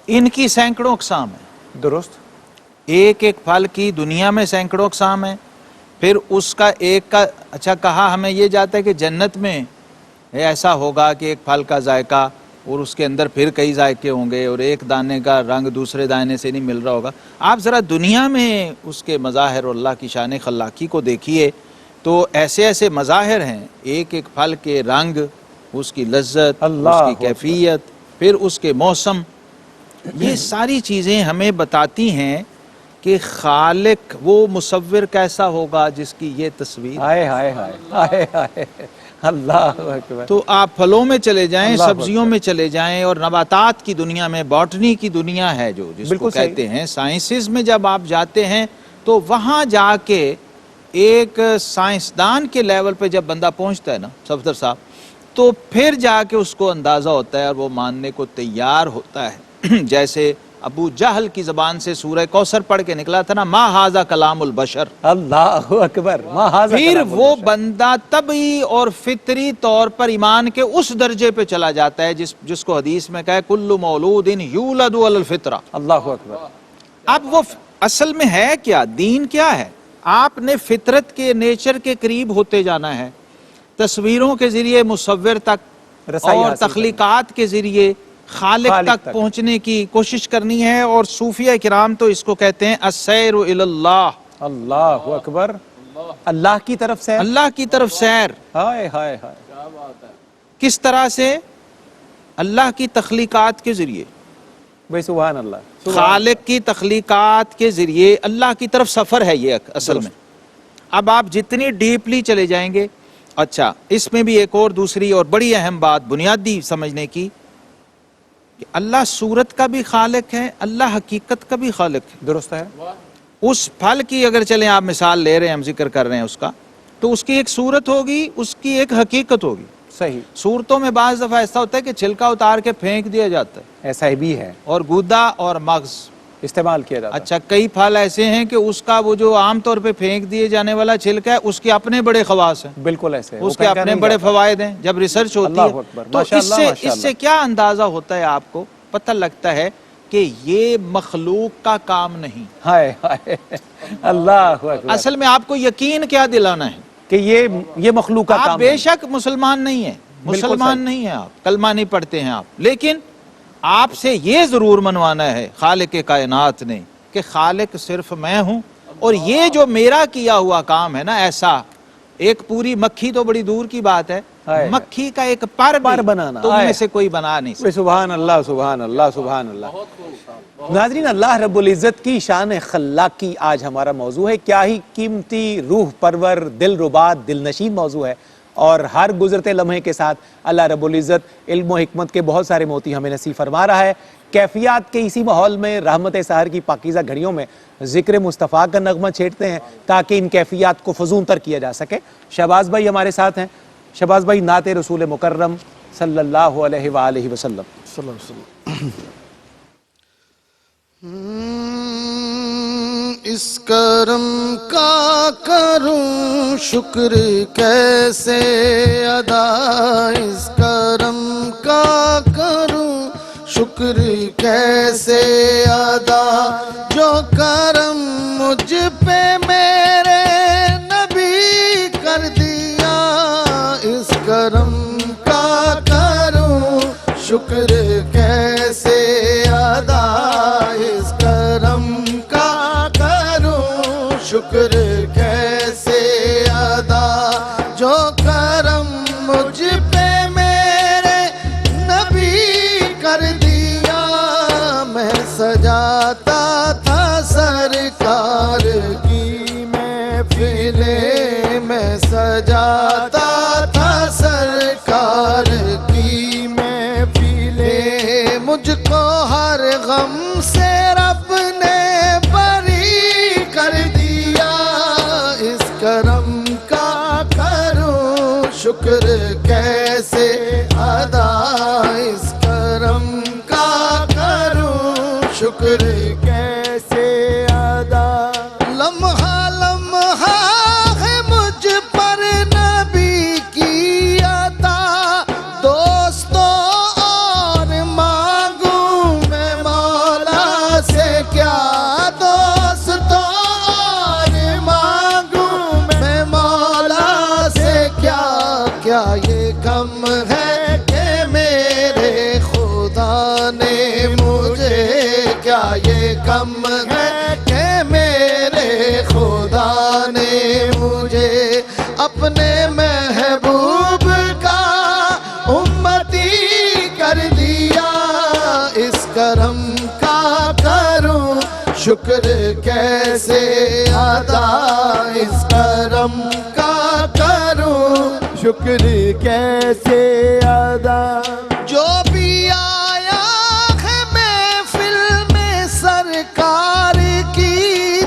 ان کی سینکڑوں اقسام ہیں۔ درست۔ ایک ایک پھل کی دنیا میں سینکڑوں اقسام ہیں۔ پھر اس کا ایک کا اچھا کہا ہمیں یہ جاتا ہے کہ جنت میں ایسا ہوگا کہ ایک پھل کا ذائقہ اور اس کے اندر پھر کئی ذائقے ہوں گے، اور ایک دانے کا رنگ دوسرے دانے سے نہیں مل رہا ہوگا۔ آپ ذرا دنیا میں اس کے مظاہر اور اللہ کی شان خلاقی کو دیکھیے تو ایسے ایسے مظاہر ہیں، ایک ایک پھل کے رنگ، اس کی لذت، اس کی کیفیت، پھر اس کے موسم، یہ ساری چیزیں ہمیں بتاتی ہیں کہ خالق وہ مصور کیسا ہوگا جس کی یہ تصویر. ہائے ہائے ہائے ہائے ہائے اللہ اکبر. تو آپ پھلوں میں چلے جائیں, سبزیوں میں چلے جائیں, اور نباتات کی دنیا میں, باٹنی کی دنیا ہے جو جس کو کہتے ہیں, سائنسز میں جب آپ جاتے ہیں تو وہاں جا کے ایک سائنسدان کے لیول پہ جب بندہ پہنچتا ہے نا صفدر صاحب, تو پھر جا کے اس کو اندازہ ہوتا ہے اور وہ ماننے کو تیار ہوتا ہے. جیسے ابو جہل کی زبان سے سورہ کوثر پڑھ کے نکلا تھا نا, ما ھذا کلام البشر. اللہ اکبر. پھر وہ بندہ طبعی اور فطری طور پر ایمان کے اس درجے پہ چلا جاتا ہے جس کو حدیث میں کہا کل مولود یولد علی الفطرہ. اللہ اکبر. اب وہ اصل میں ہے کیا, دین کیا ہے؟ آپ نے فطرت کے, نیچر کے قریب ہوتے جانا ہے, تصویروں کے ذریعے مصور تک اور تخلیقات کے ذریعے خالق تک پہنچنے کی کوشش کرنی ہے. اور صوفیہ کرام تو اس کو کہتے ہیں السیر الی اللہ. اللہ اکبر. اللہ کی طرف سے, اللہ کی طرف سیر. ہائے ہائے ہائے. کس طرح سے؟ اللہ کی تخلیقات کے ذریعے. بھائی سبحان اللہ. خالق کی تخلیقات کے ذریعے اللہ کی طرف سفر ہے یہ اصل میں. اب آپ جتنی ڈیپلی چلے جائیں گے. اچھا, اس میں بھی ایک اور دوسری اور بڑی اہم بات بنیادی سمجھنے کی, کہ اللہ صورت کا بھی خالق ہے, اللہ حقیقت کا بھی خالق ہے. درست ہے. اس پھل کی اگر چلیں آپ مثال لے رہے ہیں, ہم ذکر کر رہے ہیں اس کا, تو اس کی ایک صورت ہوگی, اس کی ایک حقیقت ہوگی. صحیح. صورتوں میں بعض دفعہ ایسا ہوتا ہے کہ چھلکا اتار کے پھینک دیا جاتا ہے, ایسا بھی ہے, اور گودا اور مغز استعمال کیا جاتا ہے. اچھا, کئی پھل ایسے ہیں کہ اس کا وہ جو عام طور پہ پھینک دیے جانے والا چھلکا ہے, اس کے اپنے بڑے خواص ہیں, بالکل ایسے, اس کے اپنے بڑے فوائد ہیں. جب ریسرچ ہوتی ہے تو اس سے کیا اندازہ ہوتا ہے, آپ کو پتہ لگتا ہے کہ یہ مخلوق کا کام نہیں. ہائے ہائے اللہ اکبر. اصل میں آپ کو یقین کیا دلانا ہے کہ یہ مخلوق کا کام. آپ بے شک مسلمان نہیں ہیں, مسلمان نہیں ہیں آپ, کلمہ نہیں پڑھتے ہیں آپ, لیکن آپ سے یہ ضرور منوانا ہے خالق کائنات نے کہ خالق صرف میں ہوں, اور یہ جو میرا کیا ہوا کام ہے نا, ایسا ایک پوری مکھی تو بڑی دور کی بات ہے, مکھی کا ایک پر بنانا تم میں سے کوئی بنا نہیں سکتا. سبحان اللہ سبحان اللہ سبحان اللہ. ناظرین, اللہ رب العزت کی شان خلاقی آج ہمارا موضوع ہے. کیا ہی قیمتی, روح پرور, دل ربا, دل نشین موضوع ہے, اور ہر گزرتے لمحے کے ساتھ اللہ رب العزت علم و حکمت کے بہت سارے موتی ہمیں نصیب فرما رہا ہے. کیفیات کے اسی ماحول میں رحمت سحر کی پاکیزہ گھڑیوں میں ذکر مصطفیٰ کا نغمہ چھیڑتے ہیں تاکہ ان کیفیات کو فزون تر کیا جا سکے. شہباز بھائی ہمارے ساتھ ہیں. شہباز بھائی, نعت رسول مکرم صلی اللہ علیہ وآلہ وسلم. اس کرم کا کروں شکر کیسے ادا, اس کرم کا کروں شکر کیسے ادا, جو کرم مجھ پہ میرے نبی کر دیا, اس کرم کا کروں شکر کیسے ادا, اس کرم کا کروں شکر کیسے ادا, جو کرم مجھ پہ میرے نبی کر دیا. میں سجاتا تھا سرکار کی محفلیں, میں سجاتا تھا سرکار کی محفلیں, مجھ کو ہر غم سے رب نے بری کر دیا, اس کرم کا کروں شکر کیسے ادا, اس کرم کا کروں شکر کیسے ادا. لمحہ لمحہ ہے مجھ پر نبی کی عطا, دوستوں اور مانگوں میں مولا سے کیا, دوستوں اور مانگوں میں مولا سے کیا, کیا یہ کم ہے کہ میرے خدا نے مجھے, کیا یہ کم ہے کہ میرے خدا نے مجھے اپنے محبوب کا امتی کر دیا, اس کرم کا شکر کیسے ادا اس کرم کا کروں شکر کیسے ادا جو بھی آیا ہے محفل میں سرکار کی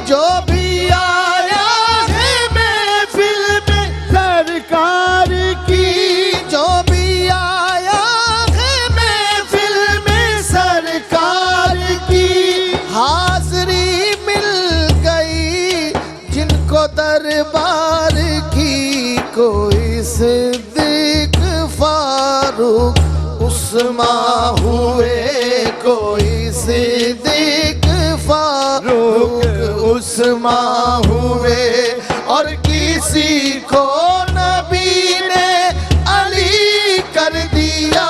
جو بھی آیا ہے محفل میں سرکار کی جو بھی آیا ہے محفل میں سرکار کی حاضری مل گئی جن کو دربار کی کوئی صدیق فاروق عثمان ہوئے کوئی صدیق فاروق عثمان ہوئے اور کسی کو نبی نے علی کر دیا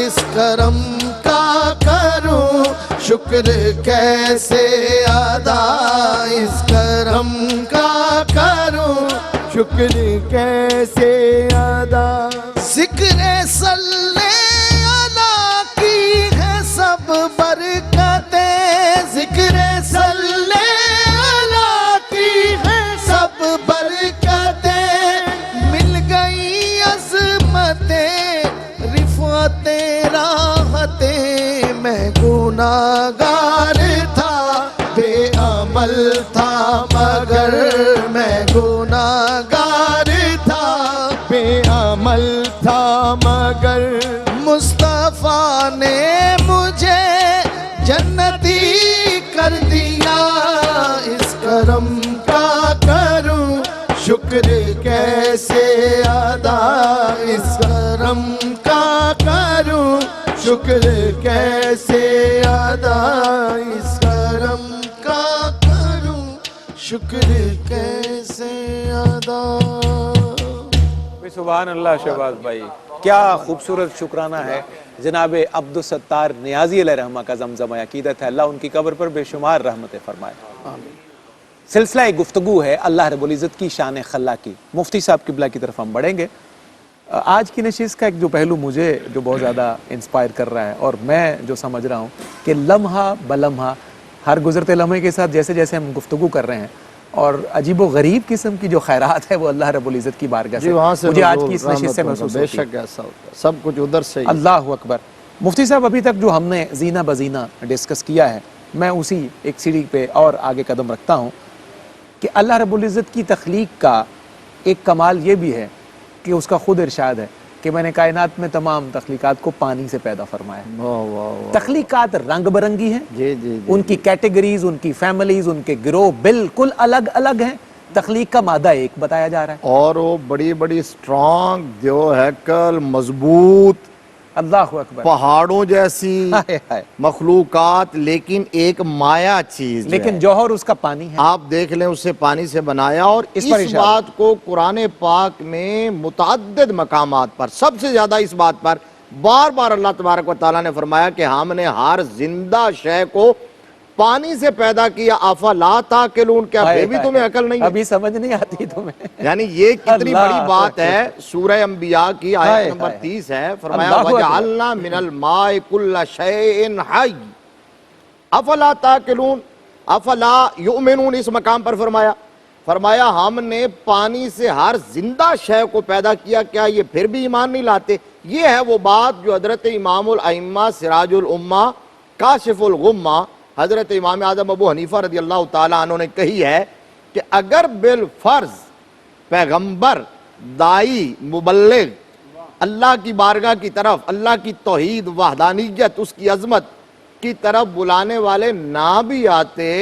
اس کرم کا کروں شکر کیسے ادا اس کرم کا کروں شکر کیسے ادا ذکر صلی اللہ کی ہے سب برکتیں ذکر صلی اللہ کی ہے سب برکتیں مل گئی عظمتیں رفعتیں راحتیں میں گناہگار تھا بے عمل تھا مگر میں گناہگار تھا بے عمل تھا مگر مصطفیٰ نے مجھے جنتی کر دیا اس کرم کا کروں شکر کیسے ادا اس کرم کا کروں شکر کیسے ادا اس کرم کا کروں شکر کیسے ادا سبحان اللہ شہباز بھائی، کیا خوبصورت شکرانہ ہے جناب عبدالستار نیازی علیہ رحمہ کا زمزمہ عقیدت ہے، اللہ ان کی قبر پر بے شمار رحمتیں فرمائے۔ سلسلہ گفتگو ہے اللہ رب العزت کی شان خلاقی۔ مفتی صاحب قبلہ کی طرف ہم بڑھیں گے۔ آج کی نشست کا ایک جو پہلو مجھے جو بہت زیادہ انسپائر کر رہا ہے اور میں جو سمجھ رہا ہوں کہ لمحہ بلمحہ ہر گزرتے لمحے کے ساتھ جیسے جیسے ہم گفتگو کر رہے ہیں اور عجیب و غریب قسم کی جو خیرات ہے وہ اللہ رب العزت کی بارگاہ سے وہاں سے مجھے آج نزول کی اس نشست سے رحمت محسوس بے ہوتی ہے۔ شک ایسا ہوتا ہے، سب کچھ ادھر سے ہی۔ اللہ اکبر۔ مفتی صاحب ابھی تک جو ہم نے زینہ بزینہ ڈسکس کیا ہے، میں اسی ایک سیڑھی پہ اور آگے قدم رکھتا ہوں کہ اللہ رب العزت کی تخلیق کا ایک کمال یہ بھی ہے کہ اس کا خود ارشاد ہے کہ میں نے کائنات میں تمام تخلیقات کو پانی سے پیدا فرمایا ہے۔ واہ واہ واہ، تخلیقات رنگ برنگی ہیں، جی جی ان کی کیٹیگریز، ان کی فیملیز، ان کے گروہ بالکل الگ الگ ہیں، تخلیق کا مادہ ایک بتایا جا رہا ہے۔ اور وہ بڑی بڑی سٹرانگ جو ہیکل مضبوط اللہ اکبر، پہاڑوں جیسی ہائے ہائے، مخلوقات، لیکن ایک مایا چیز جو لیکن ہے، جوہر اس کا پانی ہے۔ آپ دیکھ لیں اسے پانی سے بنایا، اور اس اس پر اشارہ۔ بات کو قرآن پاک میں متعدد مقامات پر، سب سے زیادہ اس بات پر بار بار اللہ تبارک و تعالیٰ نے فرمایا کہ ہم نے ہر زندہ شے کو پانی سے پیدا کیا، افلا تعقلون، کیا ہائے پھر بھی ہائے، تمہیں عقل نہیں ہے؟ ابھی سمجھ نہیں آتی تمہیں؟ یعنی یہ کتنی اللہ بڑی بات ہے۔ سورہ انبیاء کی ہائے آیت نمبر ہائے۔ 30 ہے، فرمایا اللہ اکبر۔ وَجَعَلْنَا مِنَ الْمَاءِ كُلَّ شَيْءٍ حَيٍّ افلا تعقلون افلا یؤمنون، اس مقام پر فرمایا ہم نے پانی سے ہر زندہ شے کو پیدا کیا، کیا یہ پھر بھی ایمان نہیں لاتے؟ یہ ہے وہ بات جو حضرت امام الائمہ سراج الامہ کاشف الغمہ حضرت امام اعظم ابو حنیفہ رضی اللہ تعالیٰ عنہ نے کہی ہے کہ اگر بالفرض پیغمبر، دائی، مبلغ اللہ کی بارگاہ کی طرف، اللہ کی توحید، وحدانیت، اس کی عظمت کی طرف بلانے والے نہ بھی آتے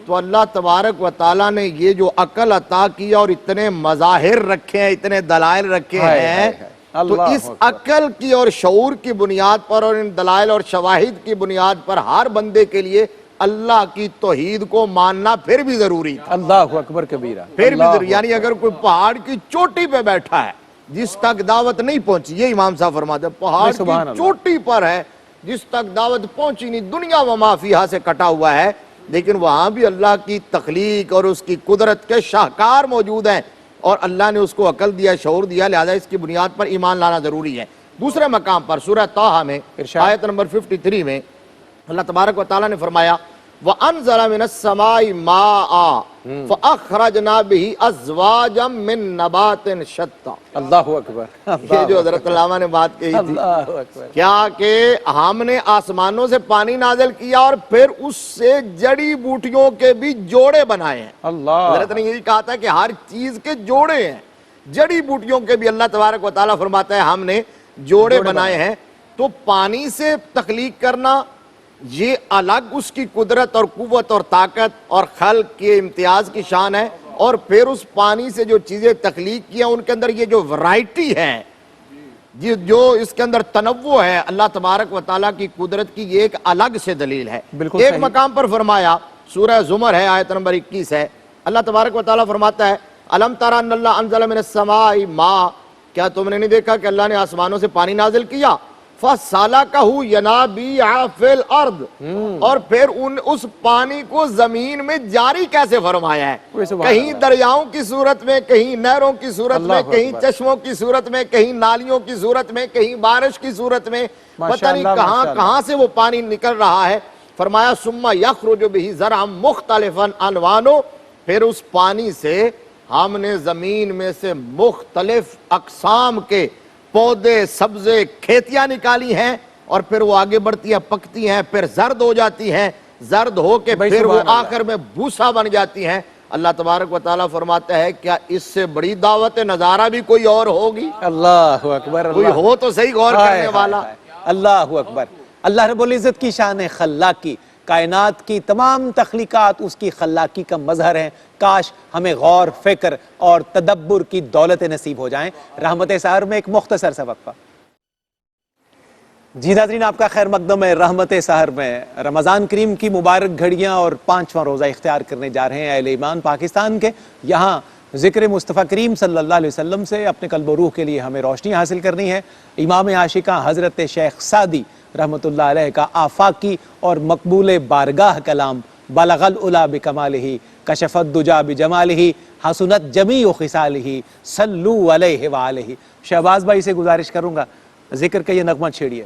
تو اللہ تبارک و تعالیٰ نے یہ جو عقل عطا کیا اور اتنے مظاہر رکھے ہیں، اتنے دلائل رکھے ہیں، تو اس عقل کی اور شعور کی بنیاد پر اور ان دلائل اور شواہد کی بنیاد پر ہر بندے کے لیے اللہ کی توحید کو ماننا پھر بھی ضروری تھا۔ اللہ اکبر کبیرہ، پھر بھی ضروری، یعنی اگر کوئی پہاڑ کی چوٹی پہ بیٹھا ہے جس تک دعوت نہیں پہنچی، یہ امام صاحب فرماتے ہیں پہاڑ کی چوٹی پر ہے جس تک دعوت پہنچی نہیں، دنیا و ما فیہا سے کٹا ہوا ہے، لیکن وہاں بھی اللہ کی تخلیق اور اس کی قدرت کے شاہکار موجود ہیں اور اللہ نے اس کو عقل دیا، شعور دیا، لہذا اس کی بنیاد پر ایمان لانا ضروری ہے۔ دوسرے مقام پر سورہ طٰہٰ میں آیت نمبر 53 میں اللہ تبارک و تعالیٰ نے فرمایا وَأَنزَلَ مِنَ السَّمَاءِ مَاءً فَأَخْرَجْنَا بِهِ أَزْوَاجًا مِّن نَبَاتٍ شَتَّىٰ۔ اللہ اکبر، یہ جو حضرت علامہ نے بات کہی تھی اللہ اکبر، کیا کہ ہم نے آسمانوں سے پانی نازل کیا اور پھر اس سے جڑی بوٹیوں کے بھی جوڑے بنائے ہیں۔ اللہ، حضرت نے یہی کہا تھا کہ ہر چیز کے جوڑے ہیں، جڑی بوٹیوں کے بھی اللہ تبارک و تعالیٰ فرماتا ہے ہم نے جوڑے بنائے ہیں۔ تو پانی سے تخلیق کرنا یہ الگ اس کی قدرت اور قوت اور طاقت اور خلق کے امتیاز کی شان ہے، اور پھر اس پانی سے جو چیزیں تخلیق کی ہیں ان کے اندر یہ جو ورائٹی ہے، جو اس کے اندر تنوع ہے اللہ تبارک و تعالیٰ کی قدرت کی، یہ ایک الگ سے دلیل ہے۔ بالکل ایک صحیح۔ مقام پر فرمایا، سورہ زمر ہے، آیت نمبر 21 ہے، اللہ تبارک و تعالیٰ فرماتا ہے الم تر ان اللہ انزل من السماء ماء، کیا تم نے نہیں دیکھا کہ اللہ نے آسمانوں سے پانی نازل کیا؟ فَسَلَكَهُ يَنَابِيعَ فِي الْأَرْضِ، اور پھر اس پانی کو زمین میں جاری کیسے فرمایا ہے؟ کہیں دریاؤں کی صورت میں، کہیں نہروں کی صورت میں، کہیں چشموں کی صورت میں، کہیں نالیوں کی صورت میں، کہیں بارش کی صورت میں، پتہ نہیں کہاں کہاں سے وہ پانی نکل رہا ہے۔ فرمایا ثُمَّ يَخْرُجُ بِهِ زَرْعًا مُخْتَلِفًا أَلْوَانُهُ، پھر اس پانی سے ہم نے زمین میں سے مختلف اقسام کے پودے، سبزے، کھیتیاں نکالی ہیں، اور پھر وہ آگے بڑھتی ہیں، پکتی ہیں، پھر زرد ہو جاتی ہیں، زرد ہو کے پھر وہ آخر میں بھوسا بن جاتی ہیں۔ اللہ تبارک و تعالیٰ فرماتا ہے کیا اس سے بڑی دعوت نظارہ بھی کوئی اور ہوگی؟ اللہ اکبر، کوئی ہو تو صحیح غور کرنے والا۔ اللہ اکبر۔ اللہ رب العزت کی شان خلاقی، کائنات کی تمام تخلیقات اس کی خلاقی کا مظہر ہیں۔ کاش ہمیں غور، فکر اور تدبر کی دولت نصیب ہو جائیں۔ رحمت سحر میں ایک مختصر سا وقفہ۔ جی ناظرین، آپ کا خیر مقدم ہے رحمت سحر میں۔ رمضان کریم کی مبارک گھڑیاں اور 5واں روزہ اختیار کرنے جا رہے ہیں اہل ایمان پاکستان کے۔ یہاں ذکر مصطفیٰ کریم صلی اللہ علیہ وسلم سے اپنے قلب و روح کے لیے ہمیں روشنی حاصل کرنی ہے۔ امام عاشقاں حضرت شیخ سعدی رحمت اللہ علیہ کا آفاقی اور مقبول بارگاہ کلام بلغ العلا بکمالہ کشف الدجا بجمالہ حسنت جمیع خصالہ صلو علیہ وآلہ۔ شہباز بھائی سے گزارش کروں گا ذکر کا یہ نغمہ چھیڑیے۔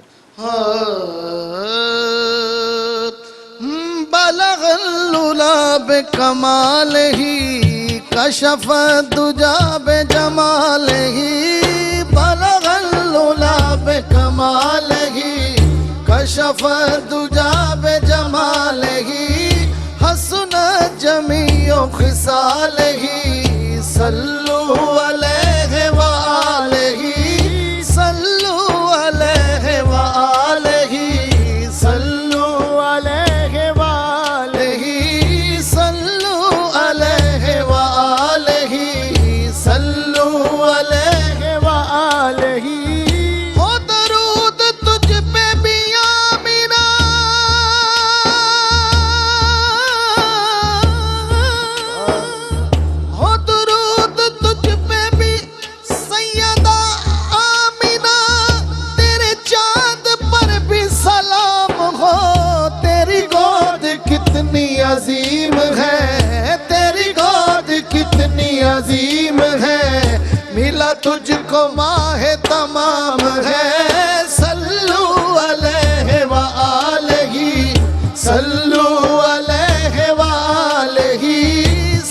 بلغ العلا بکمالہ کشف الدجا بجمالہ، بلغ العلا بکمالہ کشف الدجا بجمالہ حسنت جمیع خصالہ صلو علیہ وآلہ، صلو علیہ وآلہ، صلو علیہ وآلہ، صلو علیہ وآلہ، صلو علیہ وآلہ۔ ہو درود تجھ پہ بھی آمینہ، ہو درود تجھ پہ بھی سیدہ آمینہ، تیرے چاند پر بھی سلام ہو، تیری گود کتنی عظیم ہے، تیری گود کتنی عظیم ہے، ملا تجھ کو ماہ تمام ہے، صلو علیہ وآلہ، صلو علیہ وآلہ،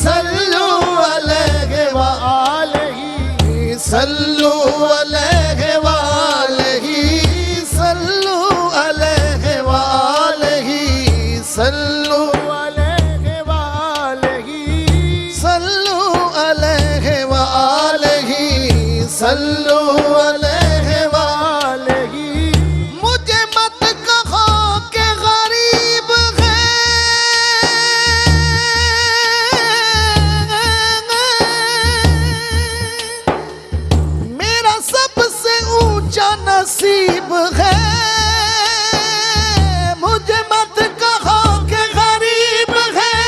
صلو علیہ وآلہ، صلو علیہ وآلہ، صلو علیہ وآلہ، صلو علیہ وآلہ، صلو علیہ وآلہ، صلو علیہ وآلہ۔ مجھے مت کہو کہ غریب ہے، میرا سب سے اونچا نصیب ہے، مجھے مت کہو کہ غریب ہے،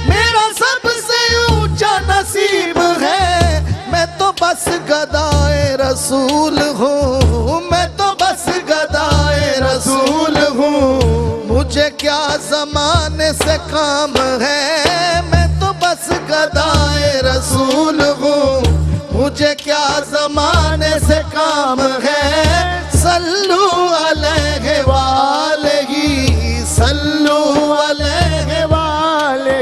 میرا سب سے اونچا نصیب ہے، میں تو بس گدائے رسول ہوں، میں تو بس گدائے رسول ہوں، مجھے کیا زمانے سے کام ہے، میں تو بس گدائے رسول ہوں، مجھے کیا زمانے سے کام ہے، صلو علیہ وآلہ، صلو علیہ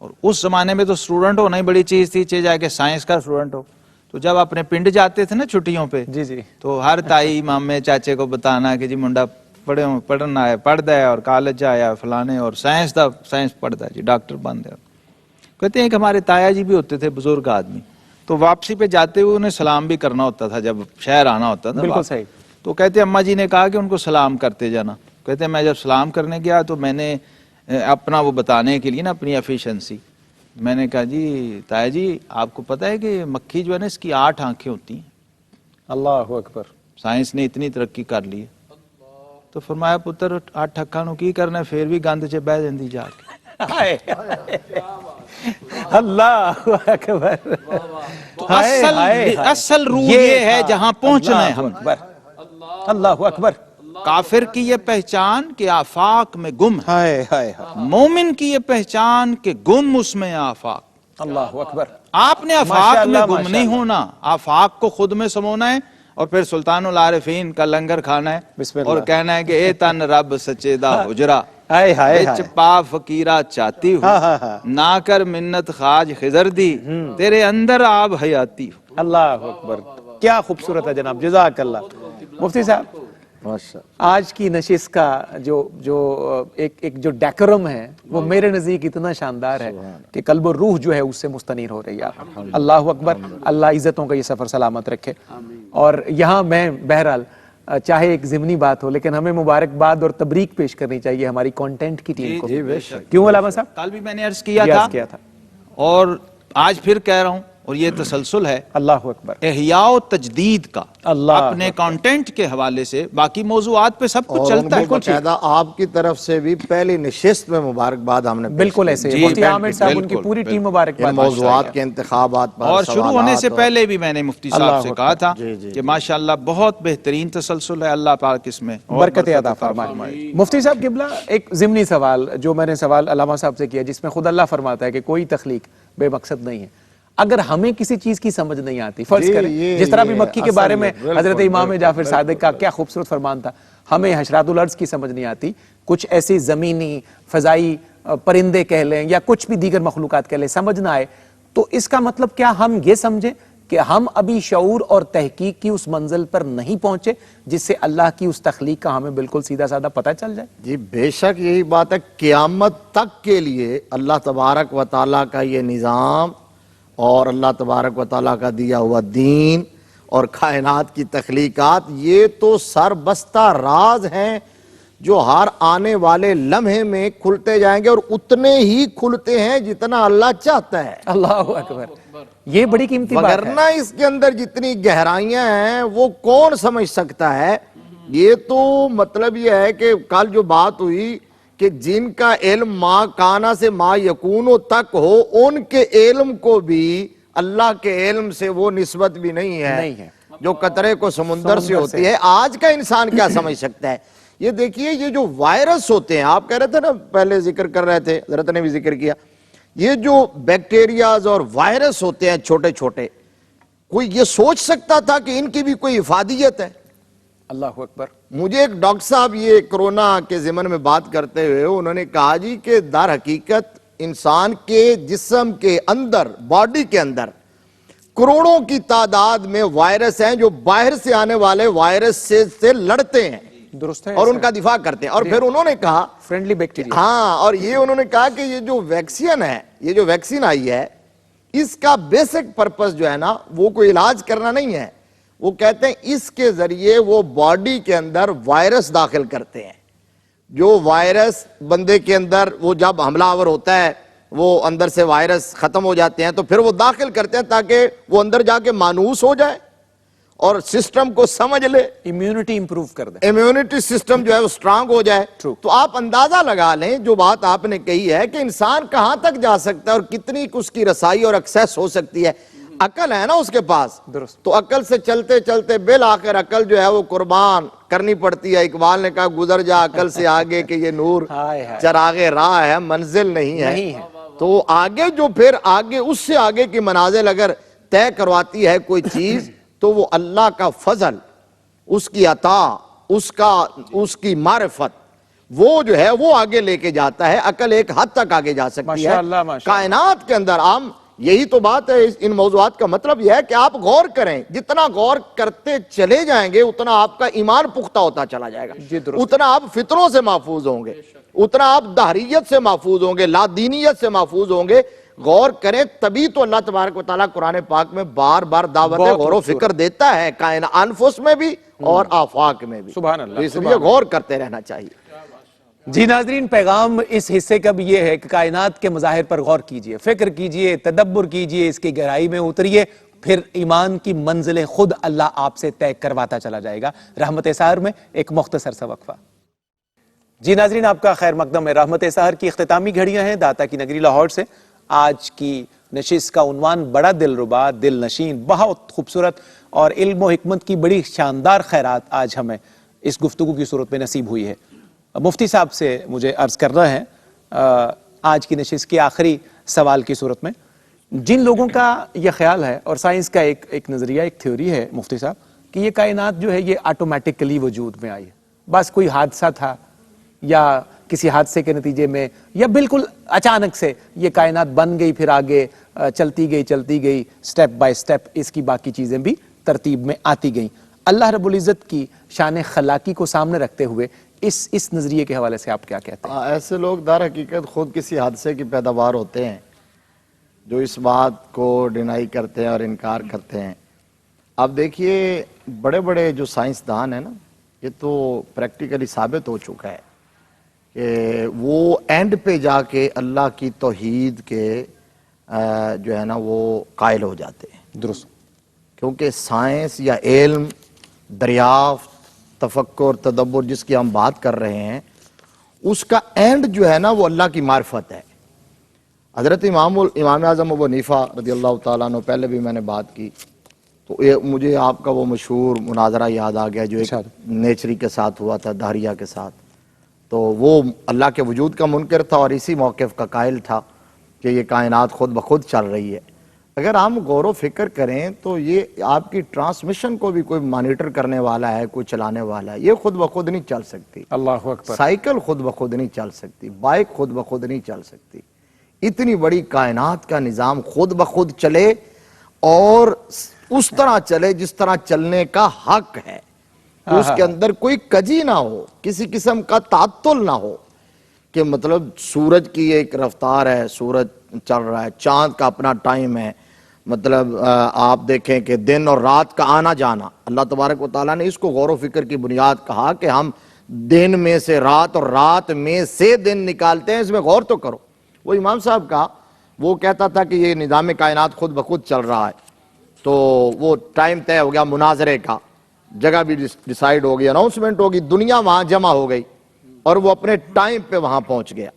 اور اس زمانے میں تو اسٹوڈنٹ ہونا ہی بڑی چیز تھی، چاہے جا کے سائنس کا اسٹوڈنٹ ہو. تو جب اپنے پنڈ جاتے تھے نا چھٹیوں پہ، جی جی، تو ہر تائی مامے چاچے کو بتانا کہ جی منڈا پڑھنا ہے، پڑھتا ہے اور کالج آیا فلانے اور سائنس پڑھتا ہے جی، ڈاکٹر بن گیا. کہتے ہیں کہ ہمارے تایا جی بھی ہوتے تھے بزرگ آدمی، تو واپسی پہ جاتے ہوئے انہیں سلام بھی کرنا ہوتا تھا جب شہر آنا ہوتا تھا. بالکل صحیح. تو کہتے اماں جی نے کہا کہ ان کو سلام کرتے جانا. کہتے میں جب سلام کرنے گیا تو میں نے اپنا وہ بتانے کے لیے نا اپنی ایفیشنسی، میں نے کہا جی تایا جی آپ کو پتہ ہے کہ مکھی جو ہے نا اس کی 8 آنکھیں ہوتی ہیں. اللہ اکبر. سائنس نے اتنی ترقی کر لی ہے. تو فرمایا پتر 8 اکھاں نو کی کرنا ہے، پھر بھی گند چ بہ جاندی جا کے. اللہ اکبر. تو اصل روح یہ ہے جہاں پہنچنا ہے ہم. اللہ اکبر. کافر کی یہ پہچان کہ آفاق میں گم ہے، ہائے ہائے. مومن کی یہ پہچان کہ گم اس میں آفاق. اللہ اکبر. آپ نے آفاق میں گم نہیں ہونا، آفاق کو خود میں سمونا ہے اور پھر سلطان العارفین کا لنگر کھانا ہے اور کہنا ہے کہ اے تن رب سچے دا حجرا، وچ پا فقیرہ چاہتی ہوں، نہ کر منت خواج خضر دی، تیرے اندر آب حیاتی. اللہ اکبر. کیا خوبصورت ہے جناب، جزاک اللہ. مفتی صاحب آج کی نشست کا جو ایک جو ڈیکورم ہے وہ میرے نزدیک اتنا شاندار ہے کہ قلب و روح جو ہے اس سے مستنیر ہو رہی ہے. اللہ اکبر. اللہ عزتوں کا یہ سفر سلامت رکھے. اور یہاں میں بہرحال چاہے ایک ضمنی بات ہو لیکن ہمیں مبارکباد اور تبریک پیش کرنی چاہیے ہماری کانٹینٹ کی ٹیم کو. کیوں علامہ صاحب؟ کل بھی میں نے عرض کیا تھا اور آج پھر کہہ رہا ہوں، اور یہ تسلسل ہے اللہ اکبر احیاء و تجدید کا اپنے کانٹینٹ کے حوالے سے. باقی موضوعات پہ سب کچھ چلتا ہے. باقاعدہ آپ کی طرف سے بھی پہلی نشست میں مبارکباد ہم نے بالکل ایسے مفتی عامر صاحب ان کی پوری ٹیم مبارکباد. موضوعات کے انتخابات پر اور شروع ہونے سے پہلے بھی میں نے مفتی صاحب سے کہا تھا کہ ماشاءاللہ بہت بہترین تسلسل ہے. اللہ پاک اس میں برکت عطا فرمائے. مفتی صاحب قبلہ ایک ضمنی سوال جو میں نے سوال علامہ صاحب سے کیا جس میں خود اللہ فرماتا ہے کہ کوئی تخلیق بے مقصد نہیں ہے. اگر ہمیں کسی چیز کی سمجھ نہیں آتی، فرض کریں جس طرح بھی مکھی کے بارے میں حضرت امام جعفر صادق کا کیا خوبصورت فرمان تھا، ہمیں حشرات الارض کی سمجھ نہیں آتی، کچھ ایسی زمینی فضائی پرندے کہہ لیں یا کچھ بھی دیگر مخلوقات کہہ لیں سمجھ نہ آئے، تو اس کا مطلب کیا ہم یہ سمجھیں کہ ہم ابھی شعور اور تحقیق کی اس منزل پر نہیں پہنچے جس سے اللہ کی اس تخلیق کا ہمیں بالکل سیدھا سادہ پتہ چل جائے؟ جی بے شک یہی بات ہے. قیامت تک کے لیے اللہ تبارک و تعالیٰ کا یہ نظام اور اللہ تبارک و تعالیٰ کا دیا ہوا دین اور کائنات کی تخلیقات یہ تو سربستہ راز ہیں جو ہر آنے والے لمحے میں کھلتے جائیں گے اور اتنے ہی کھلتے ہیں جتنا اللہ چاہتا ہے. اللہ اکبر. یہ بڑی قیمتی بات ہے. وگرنہ اس کے اندر جتنی گہرائیاں ہیں وہ کون سمجھ سکتا ہے. یہ تو مطلب یہ ہے کہ کل جو بات ہوئی کہ جن کا علم ما کانا سے ما یکونو تک ہو ان کے علم کو بھی اللہ کے علم سے وہ نسبت بھی نہیں ہے جو قطرے کو سمندر سے ہوتی ہے. آج کا انسان کیا سمجھ سکتا ہے؟ یہ دیکھیے یہ جو وائرس ہوتے ہیں، آپ کہہ رہے تھے نا پہلے ذکر کر رہے تھے، حضرت نے بھی ذکر کیا، یہ جو بیکٹیریاز اور وائرس ہوتے ہیں چھوٹے چھوٹے، کوئی یہ سوچ سکتا تھا کہ ان کی بھی کوئی افادیت ہے؟ اللہ اکبر. مجھے ایک ڈاکٹر صاحب یہ کرونا کے ضمن میں بات کرتے ہوئے انہوں نے کہا جی کہ در حقیقت انسان کے جسم کے اندر، باڈی کے اندر کروڑوں کی تعداد میں وائرس ہیں جو باہر سے آنے والے وائرس سے لڑتے ہیں درست ہے اور ان کا دفاع کرتے ہیں. اور پھر انہوں نے کہا فرینڈلی بیکٹیریا، ہاں، اور یہ انہوں نے کہا کہ یہ جو ویکسین ہے، یہ جو ویکسین آئی ہے، اس کا بیسک پرپس جو ہے نا وہ کوئی علاج کرنا نہیں ہے. وہ کہتے ہیں اس کے ذریعے وہ باڈی کے اندر وائرس داخل کرتے ہیں. جو وائرس بندے کے اندر وہ جب حملہ آور ہوتا ہے وہ اندر سے وائرس ختم ہو جاتے ہیں تو پھر وہ داخل کرتے ہیں تاکہ وہ اندر جا کے مانوس ہو جائے اور سسٹم کو سمجھ لے، امیونٹی امپروو کر دے، امیونٹی سسٹم جو ہے وہ سٹرانگ ہو جائے. تو آپ اندازہ لگا لیں جو بات آپ نے کہی ہے کہ انسان کہاں تک جا سکتا ہے اور کتنی اس کی رسائی اور ایکسیس ہو سکتی ہے. عقل ہے نا اس کے پاس، تو عقل سے چلتے چلتے بالآخر عقل جو ہے وہ قربان کرنی پڑتی ہے. اقبال نے کہا گزر جا عقل سے آگے کہ یہ نور چراغ راہ ہے منزل نہیں ہے. تو آگے جو پھر آگے اس سے آگے کی منازل اگر طے کرواتی ہے کوئی چیز تو وہ اللہ کا فضل، اس کی عطا، اس کی معرفت وہ جو ہے وہ آگے لے کے جاتا ہے، عقل ایک حد تک آگے جا سکتی ہے۔ ماشاءاللہ، ماشاءاللہ۔ کائنات کے اندر عام یہی تو بات ہے، ان موضوعات کا مطلب یہ ہے کہ آپ غور کریں، جتنا غور کرتے چلے جائیں گے اتنا آپ کا ایمان پختہ ہوتا چلا جائے گا، اتنا آپ فطروں سے محفوظ ہوں گے، اتنا آپ دہریت سے محفوظ ہوں گے، لا دینیت سے محفوظ ہوں گے۔ غور کریں تبھی تو اللہ تبارک و تعالیٰ قرآن پاک میں بار بار دعوت غور و فکر دیتا ہے، کائنات انفس میں بھی اور آفاق میں بھی۔ سبحان اللہ، اس لیے غور کرتے رہنا چاہیے۔ جی ناظرین، پیغام اس حصے کا بھی یہ ہے کہ کائنات کے مظاہر پر غور کیجئے، فکر کیجئے، تدبر کیجئے، اس کی گہرائی میں اتریے، پھر ایمان کی منزلیں خود اللہ آپ سے طے کرواتا چلا جائے گا۔ رحمت سحر میں ایک مختصر سا وقفہ۔ جی ناظرین، آپ کا خیر مقدم ہے۔ رحمت سحر کی اختتامی گھڑیاں ہیں داتا کی نگری لاہور سے۔ آج کی نشست کا عنوان بڑا دلربا، دل نشین، بہت خوبصورت اور علم و حکمت کی بڑی شاندار خیرات آج ہمیں اس گفتگو کی صورت میں نصیب ہوئی ہے۔ مفتی صاحب سے مجھے عرض کرنا ہے آج کی نشست کے آخری سوال کی صورت میں، جن لوگوں کا یہ خیال ہے اور سائنس کا ایک نظریہ، ایک تھیوری ہے مفتی صاحب کہ یہ کائنات جو ہے یہ آٹومیٹکلی وجود میں آئی ہے، بس کوئی حادثہ تھا یا کسی حادثے کے نتیجے میں یا بالکل اچانک سے یہ کائنات بن گئی، پھر آگے چلتی گئی سٹیپ بائی سٹیپ اس کی باقی چیزیں بھی ترتیب میں آتی گئیں۔ اللہ رب العزت کی شان خلاقی کو سامنے رکھتے ہوئے اس نظریے کے حوالے سے آپ کیا کہتے ہیں؟ ایسے لوگ در حقیقت خود کسی حادثے کی پیداوار ہوتے ہیں جو اس بات کو ڈینائی کرتے ہیں اور انکار کرتے ہیں۔ اب دیکھیے بڑے بڑے جو سائنسدان ہیں نا، یہ تو پریکٹیکلی ثابت ہو چکا ہے کہ وہ اینڈ پہ جا کے اللہ کی توحید کے جو ہے نا وہ قائل ہو جاتے ہیں۔ درست، کیونکہ سائنس یا علم، دریافت، تفکر، تدبر جس کی ہم بات کر رہے ہیں، اس کا اینڈ جو ہے نا وہ اللہ کی معرفت ہے۔ حضرت امام اعظم ابو حنیفہ رضی اللہ تعالیٰ عنہ، پہلے بھی میں نے بات کی تو مجھے آپ کا وہ مشہور مناظرہ یاد آ گیا جو ایک نیچری کے ساتھ ہوا تھا، دہریہ کے ساتھ۔ تو وہ اللہ کے وجود کا منکر تھا اور اسی موقف کا قائل تھا کہ یہ کائنات خود بخود چل رہی ہے۔ اگر ہم غور و فکر کریں تو یہ آپ کی ٹرانسمیشن کو بھی کوئی مانیٹر کرنے والا ہے، کوئی چلانے والا ہے، یہ خود بخود نہیں چل سکتی۔ اللہ اکبر۔ سائیکل خود بخود نہیں چل سکتی، بائک خود بخود نہیں چل سکتی۔ اتنی بڑی کائنات کا نظام خود بخود چلے اور اس طرح چلے جس طرح چلنے کا حق ہے، اس کے اندر کوئی کجی نہ ہو، کسی قسم کا تعطل نہ ہو کہ مطلب سورج کی ایک رفتار ہے، سورج چل رہا ہے، چاند کا اپنا ٹائم ہے، مطلب آپ دیکھیں کہ دن اور رات کا آنا جانا، اللہ تبارک و تعالیٰ نے اس کو غور و فکر کی بنیاد کہا کہ ہم دن میں سے رات اور رات میں سے دن نکالتے ہیں، اس میں غور تو کرو۔ وہ امام صاحب کا وہ کہتا تھا کہ یہ نظام کائنات خود بخود چل رہا ہے، تو وہ ٹائم طے ہو گیا مناظرے کا، جگہ بھی ڈیسائیڈ ہو گئی، اناؤنسمنٹ ہوگی، دنیا وہاں جمع ہو گئی اور وہ اپنے ٹائم پہ وہاں پہنچ گیا۔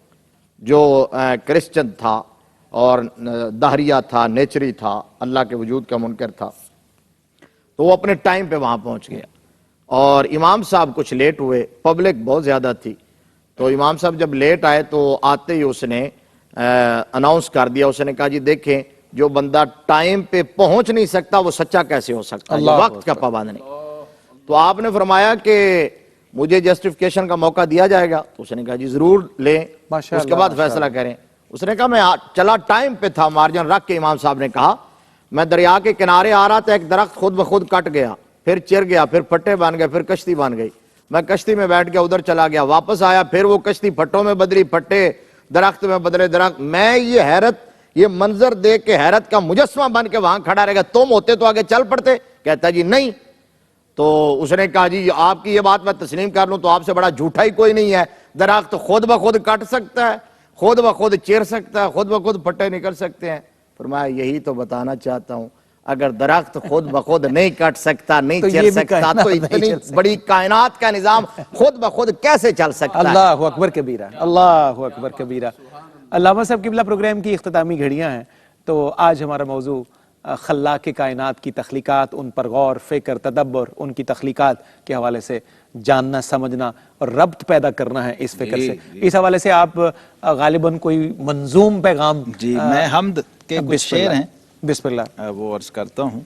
جو کرسچن تھا اور دہریہ تھا، نیچری تھا، اللہ کے وجود کا منکر تھا، تو وہ اپنے ٹائم پہ وہاں پہنچ گیا۔ اور امام صاحب کچھ لیٹ ہوئے، پبلک بہت زیادہ تھی، تو امام صاحب جب لیٹ آئے تو آتے ہی اس نے اناؤنس کر دیا، اس نے کہا جی دیکھیں جو بندہ ٹائم پہ پہنچ نہیں سکتا وہ سچا کیسے ہو سکتا ہے، وقت کا پابند نہیں۔ تو آپ نے فرمایا کہ مجھے جسٹیفیکیشن کا موقع دیا جائے گا، تو اس نے کہا جی ضرور لیں، اس کے بعد فیصلہ کریں۔ اس نے کہا میں چلا ٹائم پہ تھا، مارجن رکھ کے امام صاحب نے کہا میں دریا کے کنارے آ رہا تھا، ایک درخت خود بخود کٹ گیا، پھر چر گیا، پھر پھٹے بن گئے، پھر کشتی بن گئی، میں کشتی میں بیٹھ گیا، ادھر چلا گیا، واپس آیا، پھر وہ کشتی پھٹوں میں بدلی، پھٹے درخت میں بدلے درخت۔ میں یہ حیرت، یہ منظر دیکھ کے حیرت کا مجسمہ بن کے وہاں کھڑا رہ گیا، تم ہوتے تو آگے چل پڑتے؟ کہتا جی نہیں۔ تو اس نے کہا جی آپ کی یہ بات میں تسلیم کر لوں تو آپ سے بڑا جھوٹا ہی کوئی نہیں ہے، درخت خود بخود کٹ سکتا ہے، خود بخود چیر سکتا ہے، خود بخود پھٹے نکل سکتے ہیں۔ فرمایا یہی تو بتانا چاہتا ہوں، اگر درخت خود بخود نہیں کٹ سکتا، نہیں چیر سکتا، تو اتنی بڑی کائنات کا نظام خود بخود کیسے چل سکتا ہے؟ اللہ اکبر کبیرہ، اللہ اکبر کبیرہ۔ علامہ صاحب قبلہ پروگرام کی اختتامی گھڑیاں ہیں، تو آج ہمارا موضوع خلاق کائنات کی تخلیقات، ان پر غور، فکر، تدبر، ان کی تخلیقات کے حوالے سے جاننا، سمجھنا اور ربط پیدا کرنا ہے اس فکر سے۔ اس حوالے سے آپ غالباً کوئی منظوم پیغام؟ جی میں حمد کے کچھ شعر ہیں، بسم اللہ وہ عرض کرتا ہوں۔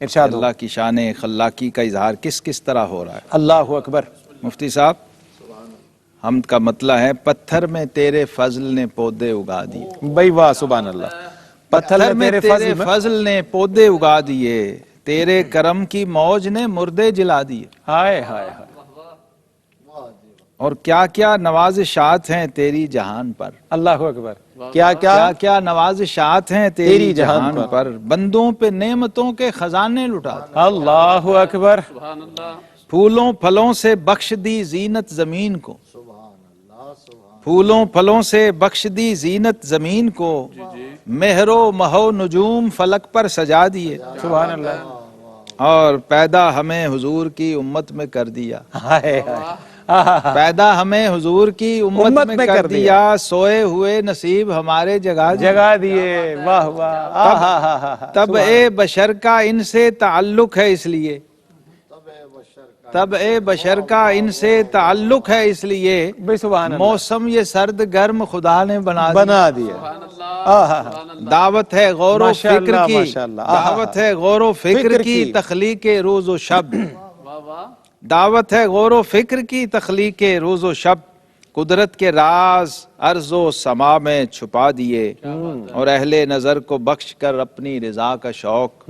ارشاد ہو۔ اللہ کی شان خلاقی کا اظہار کس کس طرح ہو رہا ہے۔ اللہ اکبر۔ مفتی صاحب حمد کا مطلب ہے پتھر میں تیرے فضل نے پودے اگا دیے، بھائی واہ سبحان اللہ، پتھر میں تیرے فضل نے پودے اگا دیے، تیرے کرم کی موج نے مردے جلا دیے۔ ہائے ہائے ہائے، اور کیا کیا نوازشات ہیں تیری جہان پر، اللہ اکبر، کیا کیا کیا کیا نوازشات ہیں تیری جہان پر، بندوں پہ نعمتوں کے خزانے لٹا دے، اللہ اکبر، پھولوں پھلوں سے بخش دی زینت زمین کو، پھولوں پھلوں سے بخش دی زینت زمین کو، مہر و مہو نجوم فلک پر سجا دیے، سبحان اللہ، اور پیدا ہمیں حضور کی امت میں کر دیا، ہائے ہائے، پیدا ہمیں حضور کی امت میں کر دیا، سوئے ہوئے نصیب ہمارے جگا دیے، واہ واہ، تب اے بشر کا ان سے تعلق ہے اس لیے، تب اے بشر کا ان سے تعلق ہے اس لیے، سبحان اللہ، موسم یہ سرد گرم خدا نے بنا دیا، دعوت ہے غور و فکر کی، ماشاءاللہ، دعوت ہے غور و فکر کی تخلیق روز و شب، دعوت ہے غور و فکر کی تخلیق روز و شب، قدرت کے راز ارض و سما میں چھپا دیے، اور اہل نظر کو بخش کر اپنی رضا کا شوق،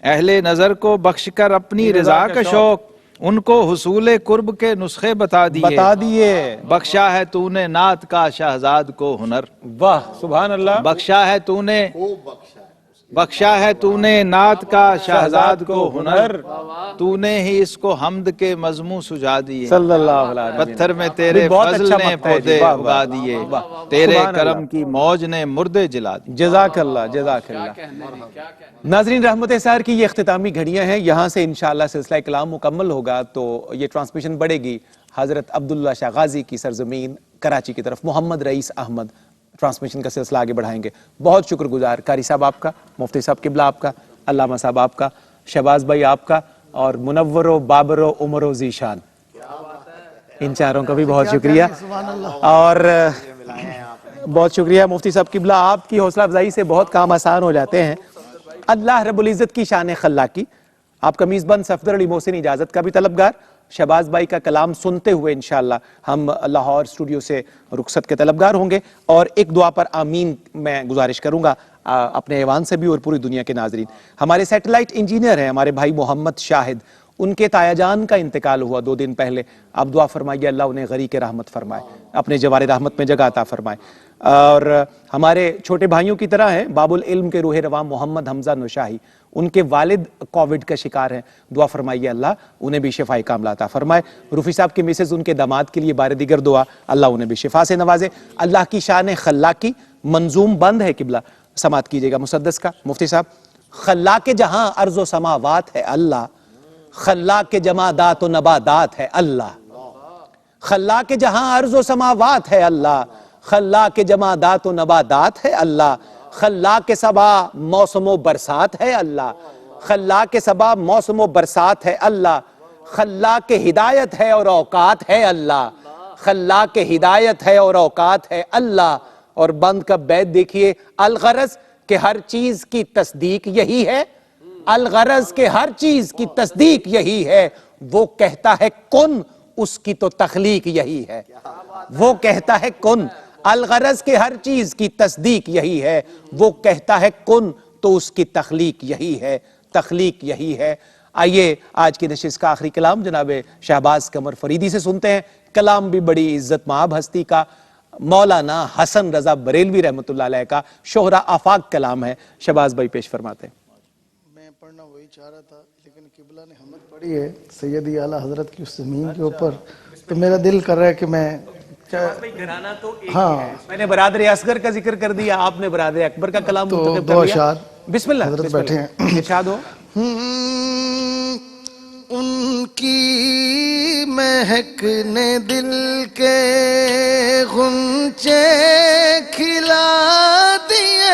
اہل نظر کو بخش کر اپنی رضا کا شوق، ان کو حصول قرب کے نسخے بتا دیے، بخشا ہے تو نے نعت کا شہزاد کو ہنر، واہ سبحان اللہ، بخشا ہے تو نے، بخشا ہے تو نے نعت کا شہزاد کو ہنر، تو نے ہی اس کو حمد کے مضموں سجا دیے، صلی اللہ علیہ وسلم، پتھر میں تیرے فضل نے پودے اگا دیے، تیرے کرم کی موج نے مردے جلا دیے۔ جزاک اللہ، جزاک اللہ۔ ناظرین، رحمت سحر کی یہ اختتامی گھڑیاں ہیں، یہاں سے انشاءاللہ سلسلہ کلام مکمل ہوگا تو یہ ٹرانسمیشن بڑھے گی حضرت عبداللہ شاہ غازی کی سرزمین کراچی کی طرف، محمد رئیس احمد ٹرانسمیشن کا سلسلہ آگے بڑھائیں گے۔ بہت شکر گزار قاری صاحب آپ کا، مفتی صاحب قبلہ آپ کا، علامہ صاحب آپ کا، شہباز بھائی آپ کا، اور منور و بابر و عمر و ذیشان، ان چاروں کا بھی بہت شکریہ، اور بہت شکریہ مفتی صاحب قبلہ، آپ کی حوصلہ افزائی سے بہت کام آسان ہو جاتے ہیں۔ اللہ رب العزت کی شان خلاقی، آپ کا میزبان صفدر علی محسن اجازت کا بھی طلبگار، شہباز بھائی کا کلام سنتے ہوئے انشاءاللہ ہم لاہور اسٹوڈیو سے رخصت کے طلبگار ہوں گے، اور ایک دعا پر آمین میں گزارش کروں گا اپنے ایوان سے بھی اور پوری دنیا کے ناظرین۔ ہمارے سیٹلائٹ انجینئر ہیں ہمارے بھائی محمد شاہد، ان کے تایا جان کا انتقال ہوا 2 دن پہلے، آپ دعا فرمائیے اللہ انہیں غریق رحمت فرمائے، اپنے جوار رحمت میں جگہ عطا فرمائے۔ اور ہمارے چھوٹے بھائیوں کی طرح ہیں باب العلم کے روح رواں محمد حمزہ نشاہی، ان کے والد کووڈ کا شکار ہیں، دعا فرمائیے اللہ انہیں بھی شفائی کاملہ عطا فرمائے۔ رفیع صاحب کے مسز ان کے داماد کے لیے بار دیگر دعا، اللہ انہیں بھی شفا سے نوازے۔ اللہ کی شان خلاقی منظوم بند ہے، قبلہ سماعت کیجئے گا مسدس کا، مفتی صاحب۔ خلاق جہاں ارض و سماوات ہے اللہ، خلاق جمادات و نبادات ہے اللہ، خلاق جہاں ارض و سماوات ہے اللہ، خلاق جمادات و نبادات ہے اللہ، خلاق سبا موسم و برسات ہے اللہ، خلاق سبا موسم و برسات ہے اللہ، خلاق ہدایت ہے اور اوقات ہے اللہ، خلاق ہدایت ہے اور اوقات ہے اللہ۔ اور بند کا بیت دیکھیے، الغرض کہ ہر چیز کی تصدیق یہی ہے، الغرض کہ ہر چیز کی تصدیق یہی ہے، وہ کہتا ہے کن، اس کی تو تخلیق یہی ہے، وہ کہتا ہے کن، الغرض کہ ہر چیز کی تصدیق یہی ہے، وہ کہتا ہے کن تو اس کی تخلیق یہی ہے، تخلیق یہی ہے۔ آئیے آج کی نشست کا آخری کلام جناب شہباز قمر فریدی سے سنتے ہیں، کلام بھی بڑی عزت مآب ہستی کا، مولانا حسن رضا بریلوی رحمۃ اللہ علیہ کا شہرہ آفاق کلام ہے، شہباز بھائی پیش فرماتے ہیں۔ میں پڑھنا وہی چاہ رہا تھا لیکن قبلہ نے حمد پڑھی ہے سیدی اعلیٰ حضرت کی اس زمین کے اوپر، تو میرا دل کر رہا ہے کہ میں ہاں، میں نے برادر اصغر کا ذکر کر دیا، آپ نے برادر اکبر کا کلام منتخب کر دو لیا۔ اشعار بسم اللہ، حضرت بسم بیٹھے اللہ، ہیں۔ ارشاد ہو۔ ان کی مہکنے دل کے غنچے کھلا دیے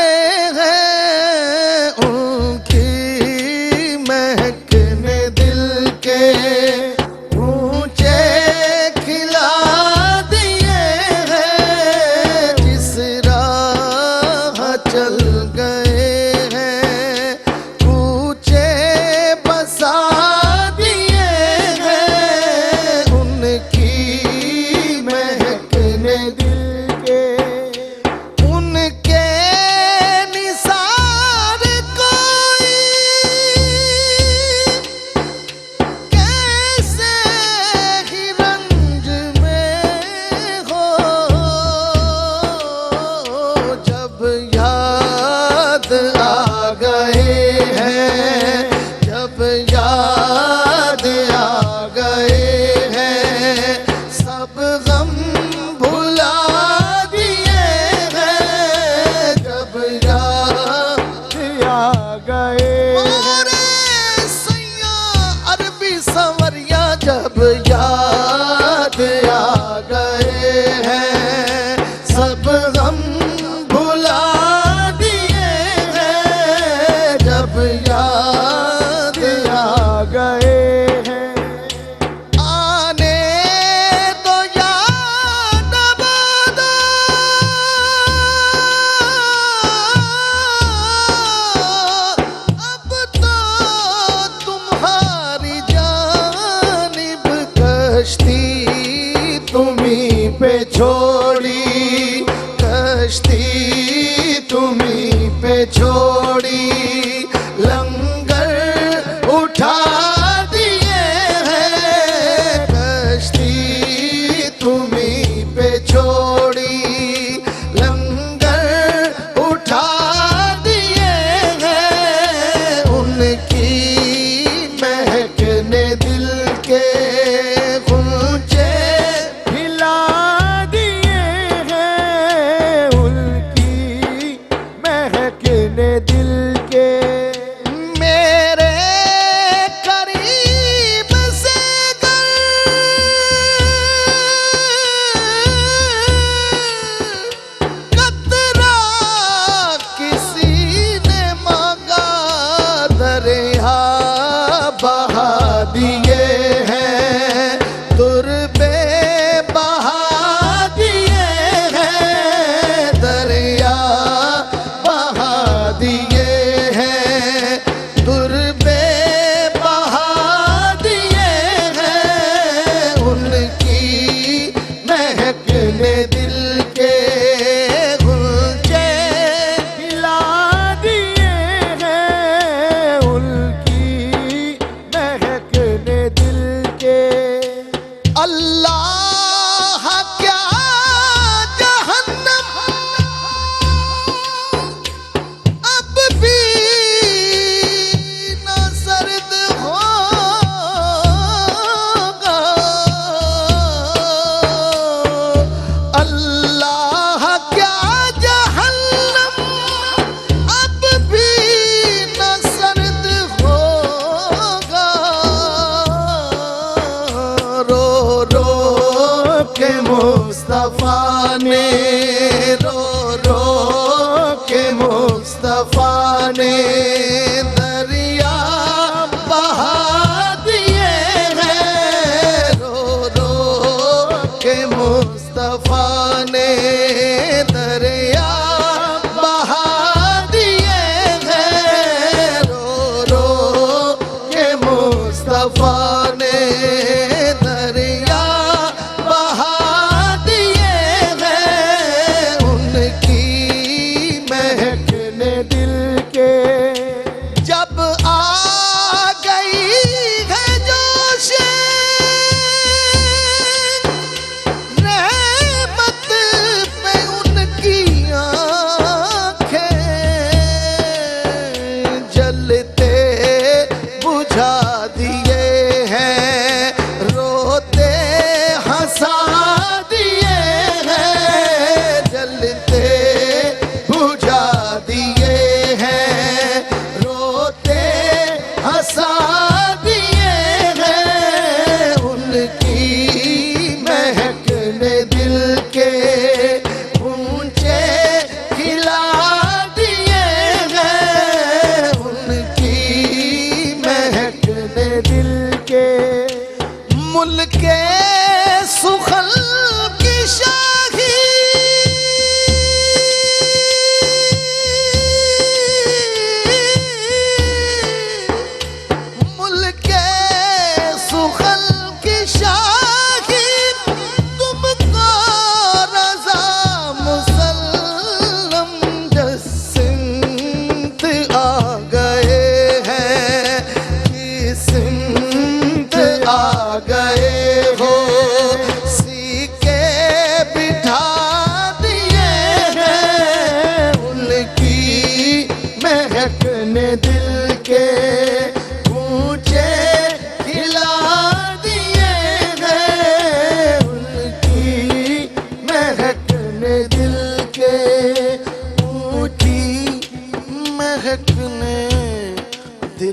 ہیں، ان کی مہکنے دل کے غنچے کھلا دیے ہیں، جس راہ چل گئے ہیں کوچے بسا دیے ہیں، ان کی مہک گئے مورے سیاں عربی سنوریا جب یاد آ گئے ہیں سب غم بھلا دیے ہیں جب یاد آ گئے کشتی تمہیں پہ چھوڑی کشتی تمہیں پہ چھوڑی لنگر اٹھا دیے ہیں کشتی تمہیں پہ چھوڑی لنگر اٹھا دیے ہیں ان کی مہکنے دل کے دل کے میرے قریب سے قطرہ کسی نے مانگا دریا بہا دیے ہیں تربے بہا دیے ہیں دریا دیے ہیں تربے بہا دیے ہیں ان کی مہکنے دل کے غنچے ہلا دیے ہیں ان کی مہکنے دل کے اللہ کیا جہنم اب بھی نہ سرد ہوگا اللہ کیا جہنم اب بھی نہ سرد ہوگا رو رو کے مصطفیٰ نے رو رو کے مصطفیٰ نے دریا بہا دیے ہیں رو رو کے مصطفیٰ نے دریا بہا دیے ہیں رو رو کے مصطفیٰ نے دریا بہا دیے ہیں ان کی مہکنے دل کے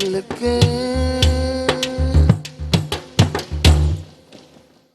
دل کے